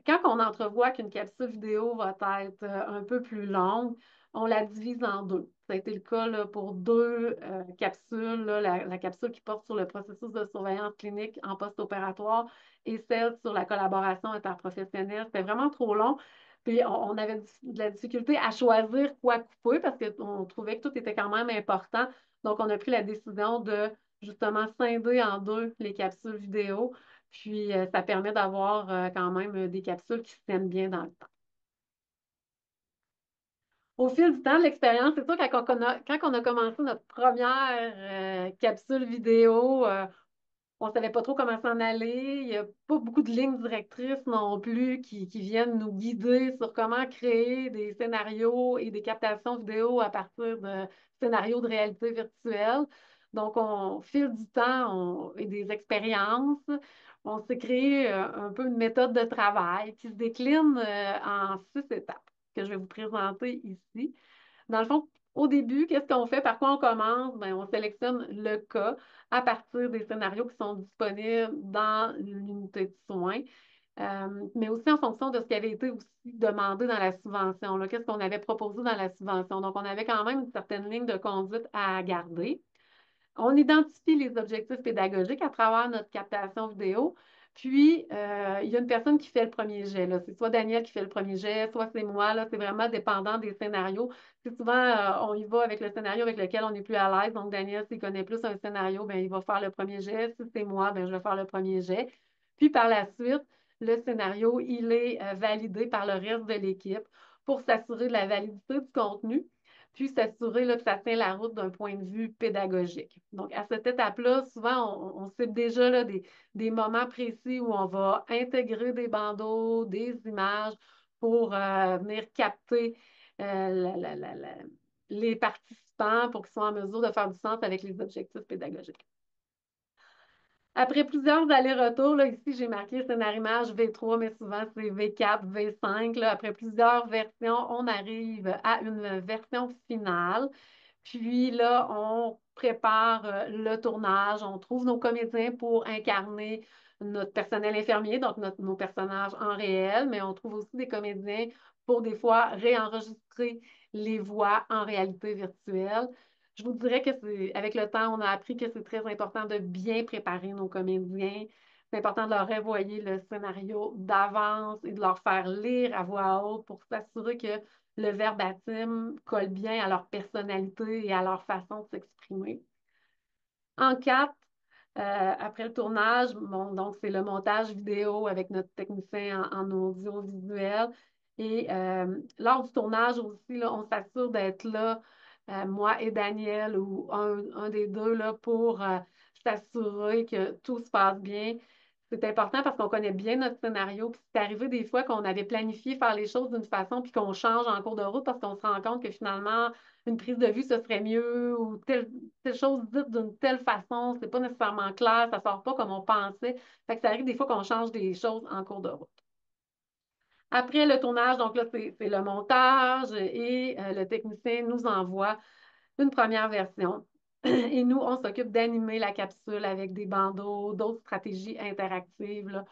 Quand on entrevoit qu'une capsule vidéo va être un peu plus longue, on la divise en deux. Ça a été le cas là, pour 2 capsules, là, la capsule qui porte sur le processus de surveillance clinique en post-opératoire et celle sur la collaboration interprofessionnelle. C'était vraiment trop long. Puis on avait de la difficulté à choisir quoi couper parce qu'on trouvait que tout était quand même important. Donc, on a pris la décision de justement scinder en deux les capsules vidéo. Puis, ça permet d'avoir quand même des capsules qui se tiennent bien dans le temps. Au fil du temps de l'expérience, c'est sûr, quand on a commencé notre première capsule vidéo, on ne savait pas trop comment s'en aller. Il n'y a pas beaucoup de lignes directrices non plus qui viennent nous guider sur comment créer des scénarios et des captations vidéo à partir de scénarios de réalité virtuelle. Donc, au fil du temps et des expériences, on s'est créé un peu une méthode de travail qui se décline en 6 étapes que je vais vous présenter ici. Dans le fond, au début, qu'est-ce qu'on fait? Par quoi on commence? Bien, on sélectionne le cas à partir des scénarios qui sont disponibles dans l'unité de soins, mais aussi en fonction de ce qui avait été aussi demandé dans la subvention. Qu'est-ce qu'on avait proposé dans la subvention? Donc, on avait quand même une certaine ligne de conduite à garder. On identifie les objectifs pédagogiques à travers notre captation vidéo. Puis, il y a une personne qui fait le premier jet, là. C'est soit Daniel qui fait le premier jet, soit c'est moi, là. C'est vraiment dépendant des scénarios. Puis souvent, on y va avec le scénario avec lequel on est plus à l'aise. Donc, Daniel, s'il connaît plus un scénario, ben, il va faire le premier jet. Si c'est moi, ben, je vais faire le premier jet. Puis, par la suite, le scénario, il est validé par le reste de l'équipe pour s'assurer de la validité du contenu puis s'assurer là, que ça tient la route d'un point de vue pédagogique. Donc, à cette étape-là, souvent, on cible déjà là, des moments précis où on va intégrer des bandeaux, des images pour venir capter les participants pour qu'ils soient en mesure de faire du sens avec les objectifs pédagogiques. Après plusieurs allers-retours, là, ici, j'ai marqué scénarimage V3, mais souvent c'est V4, V5. Là. Après plusieurs versions, on arrive à une version finale. Puis là, on prépare le tournage, on trouve nos comédiens pour incarner notre personnel infirmier, donc nos personnages en réel, mais on trouve aussi des comédiens pour des fois réenregistrer les voix en réalité virtuelle. Je vous dirais que c'est, avec le temps, on a appris que c'est très important de bien préparer nos comédiens. C'est important de leur envoyer le scénario d'avance et de leur faire lire à voix haute pour s'assurer que le verbatim colle bien à leur personnalité et à leur façon de s'exprimer. En quatre, après le tournage, bon, donc c'est le montage vidéo avec notre technicien en audiovisuel. Et lors du tournage aussi, là, on s'assure d'être là, moi et Daniel, ou un des deux, là, pour s'assurer que tout se passe bien. C'est important parce qu'on connaît bien notre scénario. Puis c'est arrivé des fois qu'on avait planifié faire les choses d'une façon, puis qu'on change en cours de route parce qu'on se rend compte que finalement, une prise de vue, ce serait mieux, ou telle chose dite d'une telle façon, c'est pas nécessairement clair, ça sort pas comme on pensait. Fait que ça arrive des fois qu'on change des choses en cours de route. Après le tournage, donc là, c'est le montage et le technicien nous envoie une première version. Et nous, on s'occupe d'animer la capsule avec des bandeaux, d'autres stratégies interactives, là,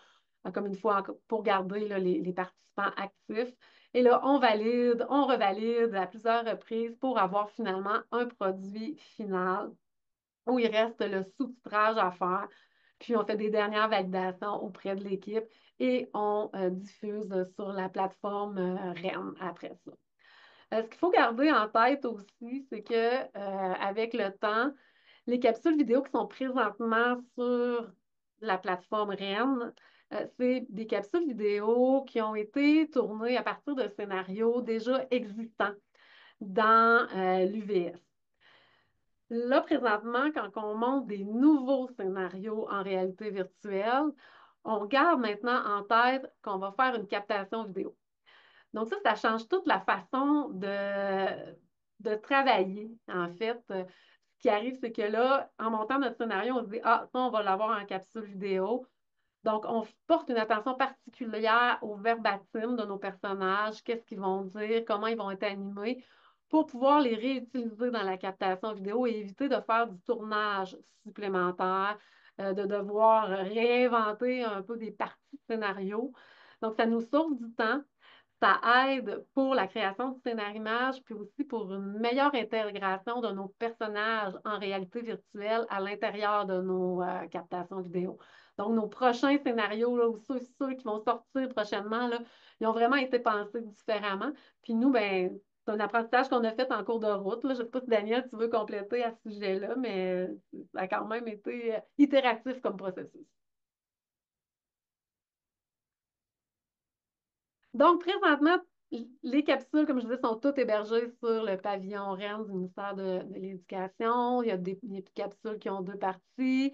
comme une fois pour garder là, les participants actifs. Et là, on valide, on revalide à plusieurs reprises pour avoir finalement un produit final où il reste le sous-titrage à faire. Puis on fait des dernières validations auprès de l'équipe et on diffuse sur la plateforme REM après ça. Ce qu'il faut garder en tête aussi, c'est que avec le temps, les capsules vidéo qui sont présentement sur la plateforme REN, c'est des capsules vidéo qui ont été tournées à partir de scénarios déjà existants dans l'UVS. Là, présentement, quand on monte des nouveaux scénarios en réalité virtuelle, on garde maintenant en tête qu'on va faire une captation vidéo. Donc ça change toute la façon de travailler, en fait. Ce qui arrive, c'est que là, en montant notre scénario, on se dit, ah, ça, on va l'avoir en capsule vidéo. Donc, on porte une attention particulière au verbatim de nos personnages, qu'est-ce qu'ils vont dire, comment ils vont être animés, pour pouvoir les réutiliser dans la captation vidéo et éviter de faire du tournage supplémentaire, de devoir réinventer un peu des parties scénarios. Donc, ça nous sauve du temps. Ça aide pour la création du scénarimage, puis aussi pour une meilleure intégration de nos personnages en réalité virtuelle à l'intérieur de nos captations vidéo. Donc, nos prochains scénarios, là, ou ceux qui vont sortir prochainement, là, ils ont vraiment été pensés différemment. Puis nous, ben, c'est un apprentissage qu'on a fait en cours de route. Là. Je ne sais pas si Daniel, tu veux compléter à ce sujet-là, mais ça a quand même été itératif comme processus. Donc, présentement, les capsules, comme je disais, sont toutes hébergées sur le pavillon REM du ministère de l'Éducation. Il y a des capsules qui ont deux parties.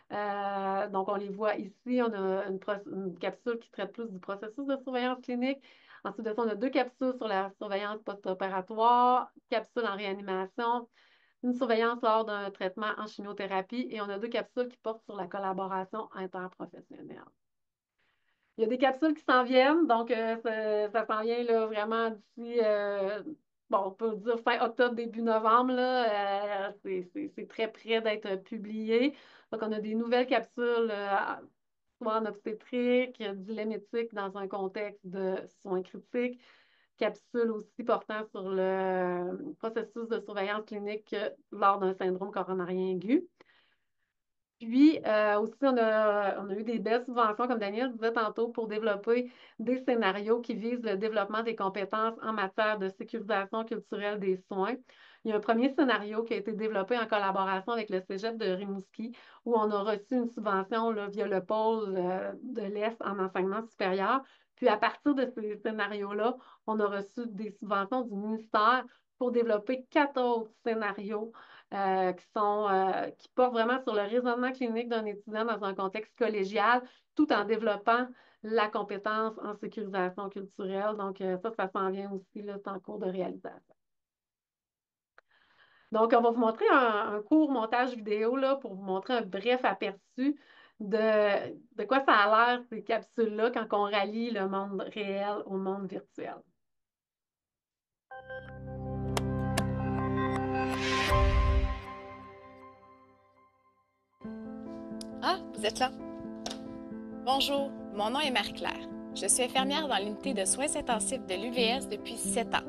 Donc, on les voit ici. On a une capsule qui traite plus du processus de surveillance clinique. Ensuite de ça, on a deux capsules sur la surveillance post-opératoire, capsule en réanimation, une surveillance lors d'un traitement en chimiothérapie et on a deux capsules qui portent sur la collaboration interprofessionnelle. Il y a des capsules qui s'en viennent, donc ça s'en vient là, vraiment d'ici, bon, on peut dire fin octobre, début novembre, là, c'est très près d'être publié. Donc, on a des nouvelles capsules, soit en obstétrique, dilemme éthique dans un contexte de soins critiques, capsules aussi portant sur le processus de surveillance clinique lors d'un syndrome coronarien aigu. Puis aussi, on a eu des belles subventions, comme Daniel disait tantôt, pour développer des scénarios qui visent le développement des compétences en matière de sécurisation culturelle des soins. Il y a un premier scénario qui a été développé en collaboration avec le Cégep de Rimouski, où on a reçu une subvention là, via le pôle de l'Est en enseignement supérieur. Puis à partir de ces scénarios-là, on a reçu des subventions du ministère pour développer 4 autres scénarios qui portent vraiment sur le raisonnement clinique d'un étudiant dans un contexte collégial, tout en développant la compétence en sécurisation culturelle. Donc, ça s'en vient aussi, là, c'est en cours de réalisation. Donc, on va vous montrer un court montage vidéo là, pour vous montrer un bref aperçu de quoi ça a l'air, ces capsules-là, quand on rallie le monde réel au monde virtuel. Ah, vous êtes là. Bonjour, mon nom est Marie-Claire. Je suis infirmière dans l'unité de soins intensifs de l'UVS depuis 7 ans.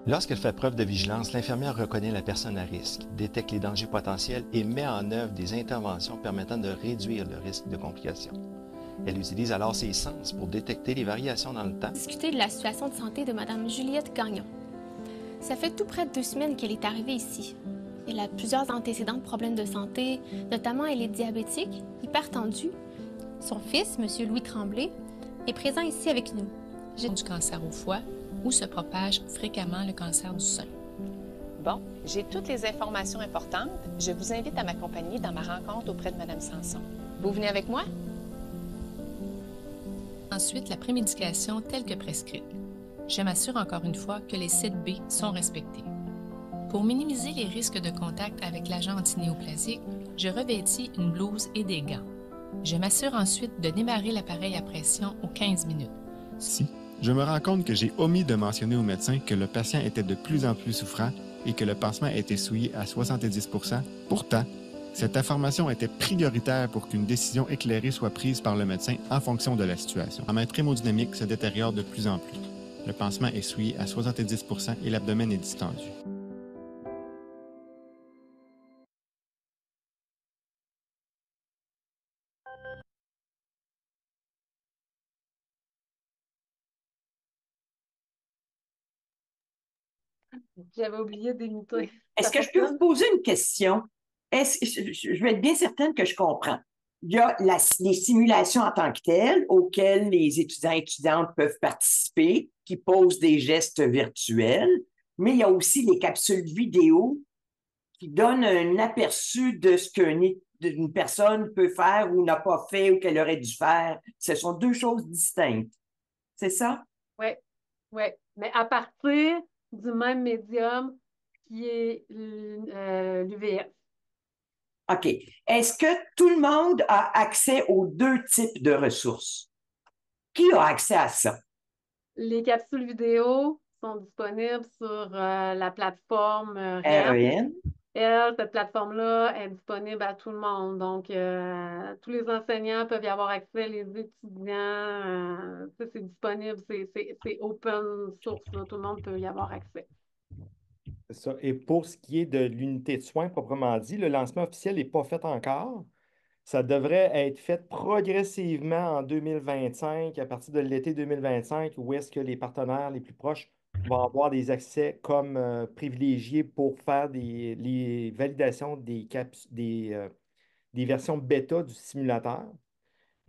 Lorsqu'elle fait preuve de vigilance, l'infirmière reconnaît la personne à risque, détecte les dangers potentiels et met en œuvre des interventions permettant de réduire le risque de complications. Elle utilise alors ses sens pour détecter les variations dans le temps. Discuter de la situation de santé de Mme Juliette Gagnon. Ça fait tout près de 2 semaines qu'elle est arrivée ici. Elle a plusieurs antécédents de problèmes de santé, notamment elle est diabétique, hypertendue. Son fils, M. Louis Tremblay, est présent ici avec nous. J'ai du cancer au foie où se propage fréquemment le cancer du sein. Bon, j'ai toutes les informations importantes. Je vous invite à m'accompagner dans ma rencontre auprès de Mme Sanson. Vous venez avec moi? Ensuite, la prémédication telle que prescrite. Je m'assure encore une fois que les 7B sont respectés. Pour minimiser les risques de contact avec l'agent antinéoplasique, je revêtis une blouse et des gants. Je m'assure ensuite de démarrer l'appareil à pression aux 15 minutes. Si je me rends compte que j'ai omis de mentionner au médecin que le patient était de plus en plus souffrant et que le pansement était souillé à 70 %, pourtant, cette information était prioritaire pour qu'une décision éclairée soit prise par le médecin en fonction de la situation. Ma main hémodynamique se détériore de plus en plus. Le pansement est souillé à 70 % et l'abdomen est distendu. J'avais oublié d'imiter. Est-ce que je peux vous poser une question? Je vais être bien certaine que je comprends. Il y a les simulations en tant que telles auxquelles les étudiants et étudiantes peuvent participer, qui posent des gestes virtuels, mais il y a aussi les capsules vidéo qui donnent un aperçu de ce qu'une personne peut faire ou n'a pas fait ou qu'elle aurait dû faire. Ce sont deux choses distinctes. C'est ça? Oui, oui. Mais à partir du même médium qui est l'UVS. OK. Est-ce que tout le monde a accès aux deux types de ressources? Qui a accès à ça? Les capsules vidéo sont disponibles sur la plateforme REM. REM. Cette plateforme-là est disponible à tout le monde. Donc, tous les enseignants peuvent y avoir accès, les étudiants, c'est disponible, c'est open source, là. Tout le monde peut y avoir accès. C'est ça. Et pour ce qui est de l'unité de soins proprement dit, le lancement officiel n'est pas fait encore. Ça devrait être fait progressivement en 2025, à partir de l'été 2025, où est-ce que les partenaires les plus proches vont avoir des accès comme privilégiés pour faire les validations des versions bêta du simulateur.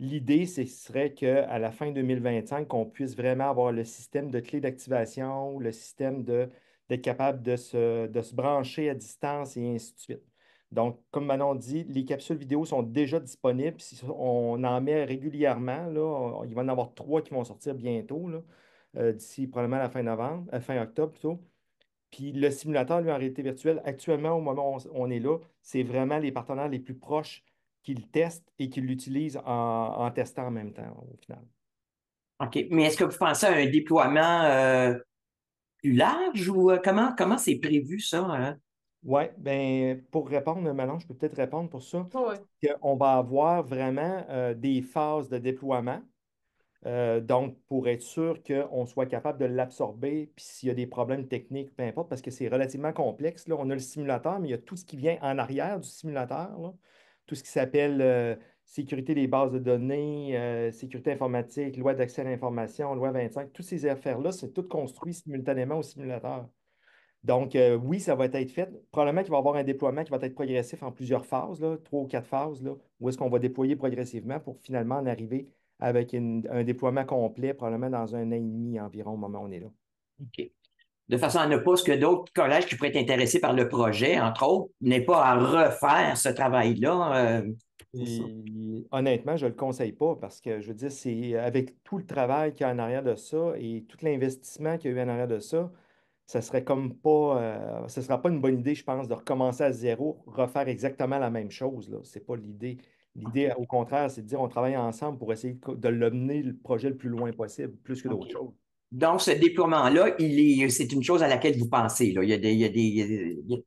L'idée, ce serait qu'à la fin 2025, on puisse vraiment avoir le système de clé d'activation, le système d'être capable de se brancher à distance et ainsi de suite. Donc, comme Manon dit, les capsules vidéo sont déjà disponibles. Si on en met régulièrement, là, il va y en avoir 3 qui vont sortir bientôt, là, d'ici probablement la fin novembre, fin octobre plutôt. Puis le simulateur, lui, en réalité virtuelle, actuellement, au moment où on est là, c'est vraiment les partenaires les plus proches qui le testent et qui l'utilisent en testant en même temps, au final. OK. Mais est-ce que vous pensez à un déploiement plus large ou comment c'est prévu ça, hein? Oui, bien, pour répondre, Manon, je peux peut-être répondre pour ça. Oui. On va avoir vraiment des phases de déploiement. Donc, pour être sûr qu'on soit capable de l'absorber, puis s'il y a des problèmes techniques, peu importe, parce que c'est relativement complexe, là, on a le simulateur, mais il y a tout ce qui vient en arrière du simulateur, là. tout ce qui s'appelle sécurité des bases de données, sécurité informatique, loi d'accès à l'information, loi 25, toutes ces affaires-là, c'est tout construit simultanément au simulateur. Donc, oui, ça va être fait. Probablement qu'il va y avoir un déploiement qui va être progressif en plusieurs phases, là, 3 ou 4 phases, là, où est-ce qu'on va déployer progressivement pour finalement en arriver avec un déploiement complet, probablement dans 1 an et demi environ au moment où on est là. OK. De façon à ne pas ce que d'autres collèges qui pourraient être intéressés par le projet, entre autres, n'aient pas à refaire ce travail-là. C'est ça. Et honnêtement, je ne le conseille pas parce que je veux dire, c'est avec tout le travail qu'il y a en arrière de ça et tout l'investissement qu'il y a eu en arrière de ça, ça serait comme pas, ce sera pas une bonne idée, je pense, de recommencer à zéro, refaire exactement la même chose, là. C'est pas l'idée. L'idée, au contraire, c'est de dire on travaille ensemble pour essayer de l'amener le projet le plus loin possible, plus que d'autres OK. choses. Donc, ce déploiement-là, c'est une chose à laquelle vous pensez, là. Oui,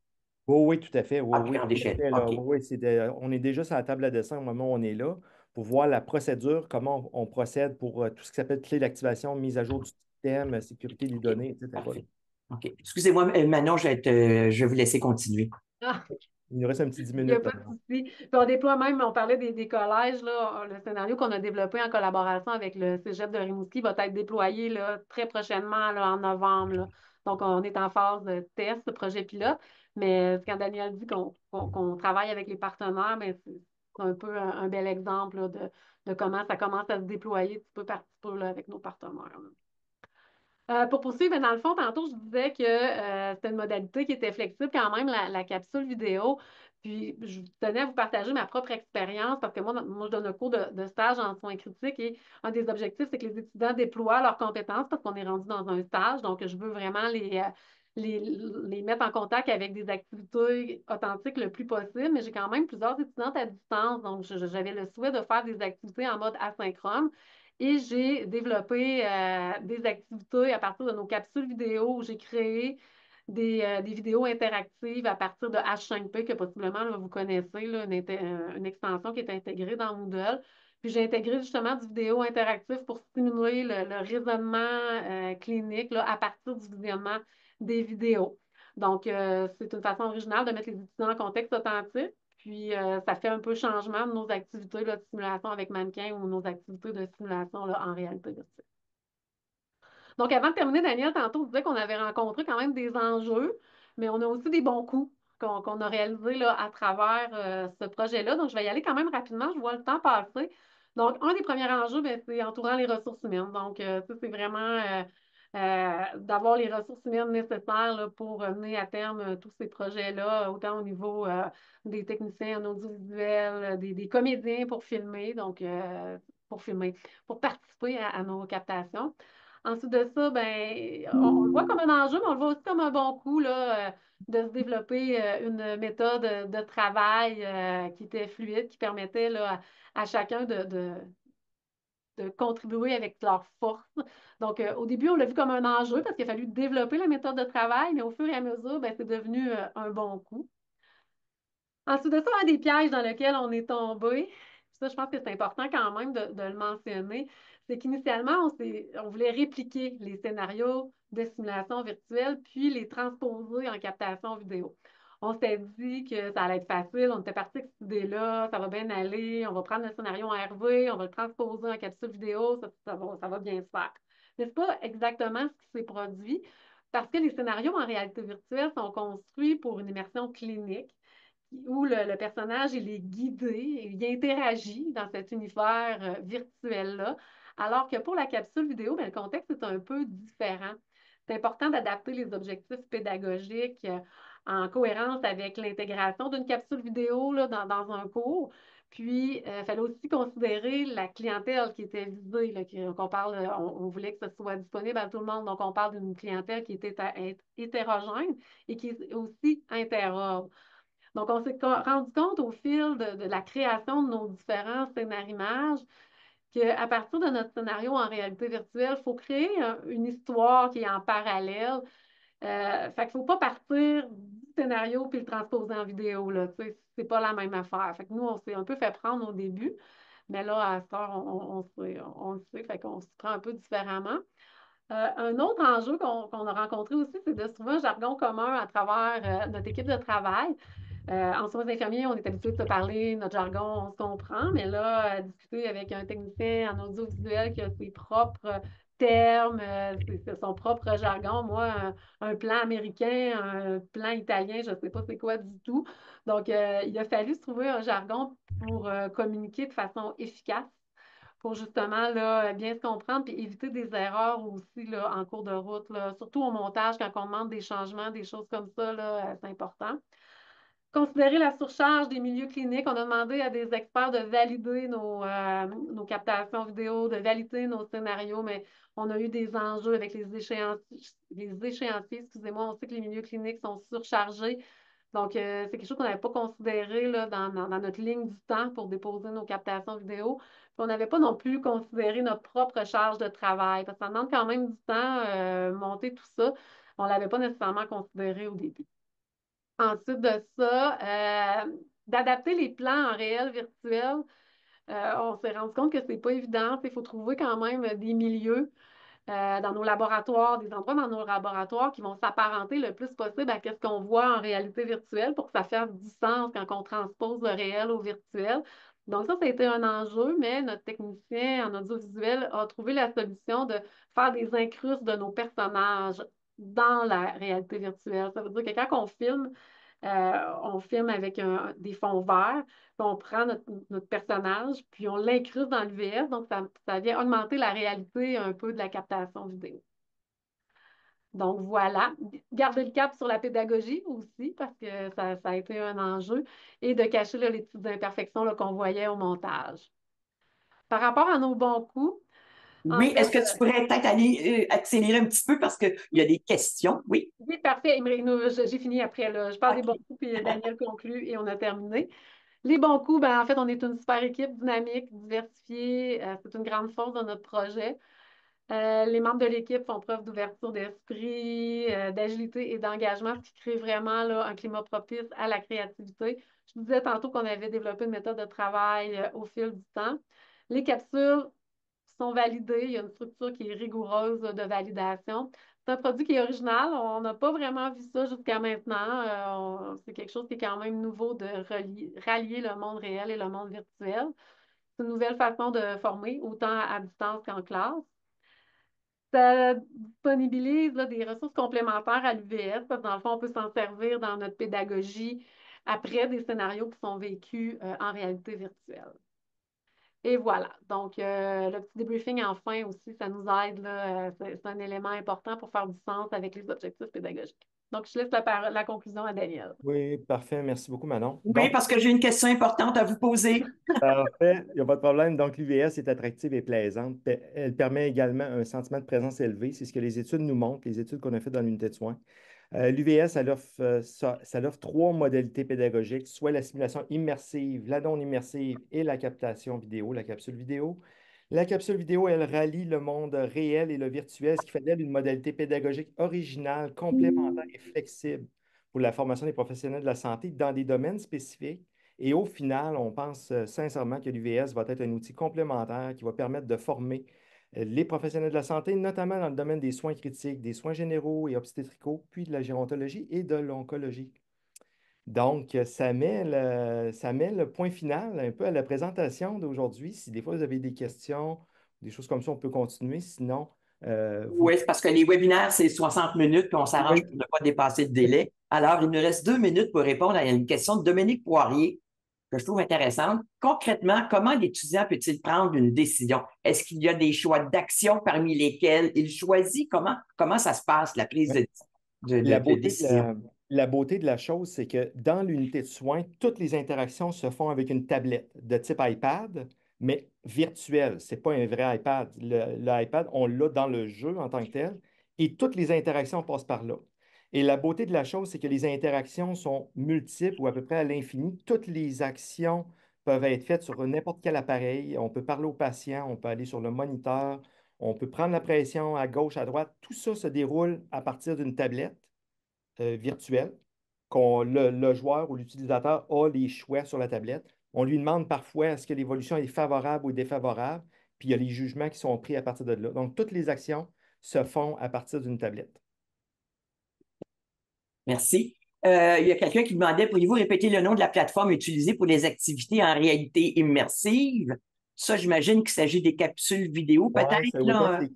oui, tout à fait. Oui, à oui, grande tout à échelle. fait, là. OK. Oui, oui, on est déjà sur la table à dessin au moment où on est là pour voir la procédure, comment on procède pour tout ce qui s'appelle clé d'activation, mise à jour du système, sécurité des OK. données, etc. là. Parfait. OK. Excusez-moi, Manon, je vais vous laisser continuer. Ah, Il nous reste un petit 10 il n'y a minutes pas de maintenant. souci. Puis on déploie même, on parlait des collèges, là, le scénario qu'on a développé en collaboration avec le Cégep de Rimouski va être déployé là, très prochainement, là, en novembre, là. Donc, on est en phase de test, de projet pilote. Mais quand Daniel dit qu'on travaille avec les partenaires, mais c'est un peu un bel exemple là, de comment ça commence à se déployer petit peu par petit peu là, avec nos partenaires, là. Pour poursuivre, ben, dans le fond, tantôt, je disais que c'était une modalité qui était flexible quand même, la capsule vidéo. Puis, je tenais à vous partager ma propre expérience parce que moi je donne un cours de stage en soins critiques et un des objectifs, c'est que les étudiants déploient leurs compétences parce qu'on est rendu dans un stage. Donc, je veux vraiment les mettre en contact avec des activités authentiques le plus possible. Mais j'ai quand même plusieurs étudiantes à distance. Donc, j'avais le souhait de faire des activités en mode asynchrone. Et j'ai développé des activités à partir de nos capsules vidéo où j'ai créé des vidéos interactives à partir de H5P que possiblement là, vous connaissez, là, une extension qui est intégrée dans Moodle. Puis j'ai intégré justement du vidéo interactif pour stimuler le raisonnement clinique là, à partir du visionnement des vidéos. Donc, c'est une façon originale de mettre les étudiants en contexte authentique. Puis, ça fait un peu changement de nos activités là, de simulation avec mannequin ou nos activités de simulation là, en réalité virtuelle. Donc, avant de terminer, Daniel, tantôt, on disait qu'on avait rencontré quand même des enjeux, mais on a aussi des bons coups qu'on a réalisés là, à travers ce projet-là. Donc, je vais y aller quand même rapidement. Je vois le temps passer. Donc, un des premiers enjeux, ben, c'est entourant les ressources humaines. Donc, ça, c'est vraiment d'avoir les ressources humaines nécessaires là, pour mener à terme tous ces projets-là, autant au niveau des techniciens en audiovisuel, des comédiens pour filmer, donc pour filmer, pour participer à nos captations. Ensuite de ça, ben, on le voit comme un enjeu, mais on le voit aussi comme un bon coup là, de se développer une méthode de travail qui était fluide, qui permettait là, à chacun de contribuer avec leur force. Donc, au début, on l'a vu comme un enjeu parce qu'il a fallu développer la méthode de travail, mais au fur et à mesure, ben, c'est devenu un bon coup. Ensuite de ça, un des pièges dans lesquels on est tombé, ça, je pense que c'est important quand même de le mentionner, c'est qu'initialement, on voulait répliquer les scénarios de simulation virtuelle, puis les transposer en captation vidéo. On s'est dit que ça allait être facile, on était parti avec cette idée-là, ça va bien aller, on va prendre le scénario en RV, on va le transposer en capsule vidéo, ça va bien se faire. Mais ce n'est pas exactement ce qui s'est produit, parce que les scénarios en réalité virtuelle sont construits pour une immersion clinique où le personnage il est guidé, il interagit dans cet univers virtuel-là, alors que pour la capsule vidéo, bien, le contexte est un peu différent. C'est important d'adapter les objectifs pédagogiques en cohérence avec l'intégration d'une capsule vidéo là, dans un cours. Puis, il fallait aussi considérer la clientèle qui était visée, là, qu'on parle, on voulait que ce soit disponible à tout le monde. Donc, on parle d'une clientèle qui était hétérogène et qui est aussi interordre. Donc, on s'est rendu compte au fil de la création de nos différents scénarimages qu'à partir de notre scénario en réalité virtuelle, il faut créer une histoire qui est en parallèle. Fait qu'il ne faut pas partir du scénario puis le transposer en vidéo, là. Tu sais, c'est pas la même affaire. Fait que nous, on s'est un peu fait prendre au début, mais là, à cette heure, on le sait, fait qu'on se prend un peu différemment. Un autre enjeu qu'on a rencontré aussi, c'est de se trouver un jargon commun à travers notre équipe de travail. En soins infirmiers, on est habitué de se parler, notre jargon, on se comprend, mais là, discuter avec un technicien en audiovisuel qui a ses propres termes, c'est son propre jargon. Moi, un plan américain, un plan italien, je ne sais pas c'est quoi du tout. Donc, il a fallu se trouver un jargon pour communiquer de façon efficace, pour justement là, bien se comprendre puis éviter des erreurs aussi là, en cours de route, là. Surtout au montage, quand on demande des changements, des choses comme ça, là, c'est important. Considérer la surcharge des milieux cliniques, on a demandé à des experts de valider nos captations vidéo, de valider nos scénarios, mais on a eu des enjeux avec les échéanciers, excusez-moi. On sait que les milieux cliniques sont surchargés. Donc, c'est quelque chose qu'on n'avait pas considéré là, dans notre ligne du temps pour déposer nos captations vidéo. Puis on n'avait pas non plus considéré notre propre charge de travail, parce que ça demande quand même du temps, monter tout ça. On ne l'avait pas nécessairement considéré au début. Ensuite de ça, d'adapter les plans en réel virtuel, on s'est rendu compte que c'est pas évident. Il faut trouver quand même des milieux dans nos laboratoires, des endroits dans nos laboratoires qui vont s'apparenter le plus possible à ce qu'on voit en réalité virtuelle pour que ça fasse du sens quand on transpose le réel au virtuel. Donc ça a été un enjeu, mais notre technicien en audiovisuel a trouvé la solution de faire des incrustes de nos personnages dans la réalité virtuelle. Ça veut dire que quand on filme avec des fonds verts, puis on prend notre personnage, puis on l'incruste dans l'UVS, donc ça vient augmenter la réalité un peu de la captation vidéo. Donc voilà, garder le cap sur la pédagogie aussi, parce que ça a été un enjeu, et de cacher là, les petites imperfections qu'on voyait au montage. Par rapport à nos bons coups, en Oui, fait, est-ce que tu pourrais peut-être aller accélérer un petit peu parce qu'il y a des questions? Oui. oui, parfait. J'ai fini après. Là. Je parle des OK. bons coups, puis Daniel conclut et on a terminé. Les bons coups, ben, en fait, on est une super équipe dynamique, diversifiée. C'est une grande force de notre projet. Les membres de l'équipe font preuve d'ouverture d'esprit, d'agilité et d'engagement, ce qui crée vraiment là, un climat propice à la créativité. Je vous disais tantôt qu'on avait développé une méthode de travail au fil du temps. Les capsules sont validées. Il y a une structure qui est rigoureuse de validation. C'est un produit qui est original. On n'a pas vraiment vu ça jusqu'à maintenant. C'est quelque chose qui est quand même nouveau de rallier le monde réel et le monde virtuel. C'est une nouvelle façon de former, autant à distance qu'en classe. Ça disponibilise là, des ressources complémentaires à l'UVS, parce que dans le fond, on peut s'en servir dans notre pédagogie après des scénarios qui sont vécus en réalité virtuelle. Et voilà. Donc, le petit débriefing en fin aussi, ça nous aide. Là, c'est un élément important pour faire du sens avec les objectifs pédagogiques. Donc, je laisse la conclusion à Daniel. Oui, parfait. Merci beaucoup, Manon. Oui, Donc, parce que j'ai une question importante à vous poser. parfait, il n'y a pas de problème. Donc, l'UVS est attractive et plaisante. Elle permet également un sentiment de présence élevé. C'est ce que les études nous montrent, les études qu'on a faites dans l'unité de soins. L'UVS, elle offre trois modalités pédagogiques, soit la simulation immersive, la non immersive et la captation vidéo, la capsule vidéo. La capsule vidéo, elle rallie le monde réel et le virtuel, ce qui fait d'elle une modalité pédagogique originale, complémentaire et flexible pour la formation des professionnels de la santé dans des domaines spécifiques. Et au final, on pense sincèrement que l'UVS va être un outil complémentaire qui va permettre de former les professionnels de la santé, notamment dans le domaine des soins critiques, des soins généraux et obstétricaux, puis de la gérontologie et de l'oncologie. Donc, ça met le point final un peu à la présentation d'aujourd'hui. Si des fois vous avez des questions, des choses comme ça, on peut continuer. Sinon, Oui, c'est parce que les webinaires, c'est 60 minutes, puis on s'arrange Oui. pour ne pas dépasser le délai. Alors, il nous reste 2 minutes pour répondre à une question de Dominique Poirier, que je trouve intéressante. Concrètement, comment l'étudiant peut-il prendre une décision? Est-ce qu'il y a des choix d'action parmi lesquels il choisit? Comment ça se passe, la prise Ouais. de décision? La beauté de la chose, c'est que dans l'unité de soins, toutes les interactions se font avec une tablette de type iPad, mais virtuelle. Ce n'est pas un vrai iPad. L'iPad, on l'a dans le jeu en tant que tel, et toutes les interactions passent par là. Et la beauté de la chose, c'est que les interactions sont multiples ou à peu près à l'infini. Toutes les actions peuvent être faites sur n'importe quel appareil. On peut parler au patient, on peut aller sur le moniteur, on peut prendre la pression à gauche, à droite. Tout ça se déroule à partir d'une tablette virtuelle. Le joueur ou l'utilisateur a les choix sur la tablette. On lui demande parfois est-ce que l'évolution est favorable ou défavorable, puis il y a les jugements qui sont pris à partir de là. Donc, toutes les actions se font à partir d'une tablette. Merci. il y a quelqu'un qui demandait, pourriez-vous répéter le nom de la plateforme utilisée pour les activités en réalité immersive? Ça, j'imagine qu'il s'agit des capsules vidéo, Ouais, peut-être, ça va là. être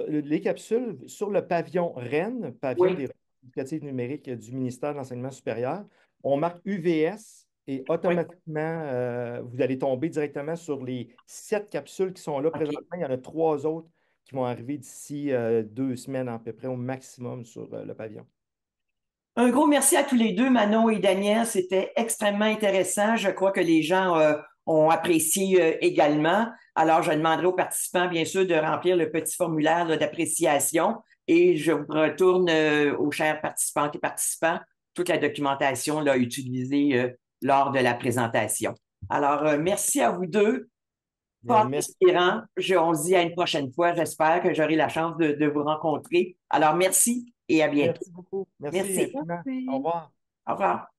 les capsules sur le pavillon REN, pavillon Oui, des ressources éducatives numériques du ministère de l'Enseignement supérieur. On marque UVS et oui, automatiquement, vous allez tomber directement sur les 7 capsules qui sont là OK. présentement. Il y en a 3 autres qui vont arriver d'ici 2 semaines à peu près au maximum sur le pavillon. Un gros merci à tous les deux, Manon et Daniel. C'était extrêmement intéressant. Je crois que les gens ont apprécié également. Alors, je demanderai aux participants, bien sûr, de remplir le petit formulaire là, d'appréciation et je vous retourne aux chers participantes et participants toute la documentation là, utilisée lors de la présentation. Alors, merci à vous deux. Bien, Fort merci, inspirant. On se dit à une prochaine fois. J'espère que j'aurai la chance de vous rencontrer. Alors, merci et à bientôt. merci beaucoup. Merci Merci. infiniment. Au Merci. revoir. Au revoir.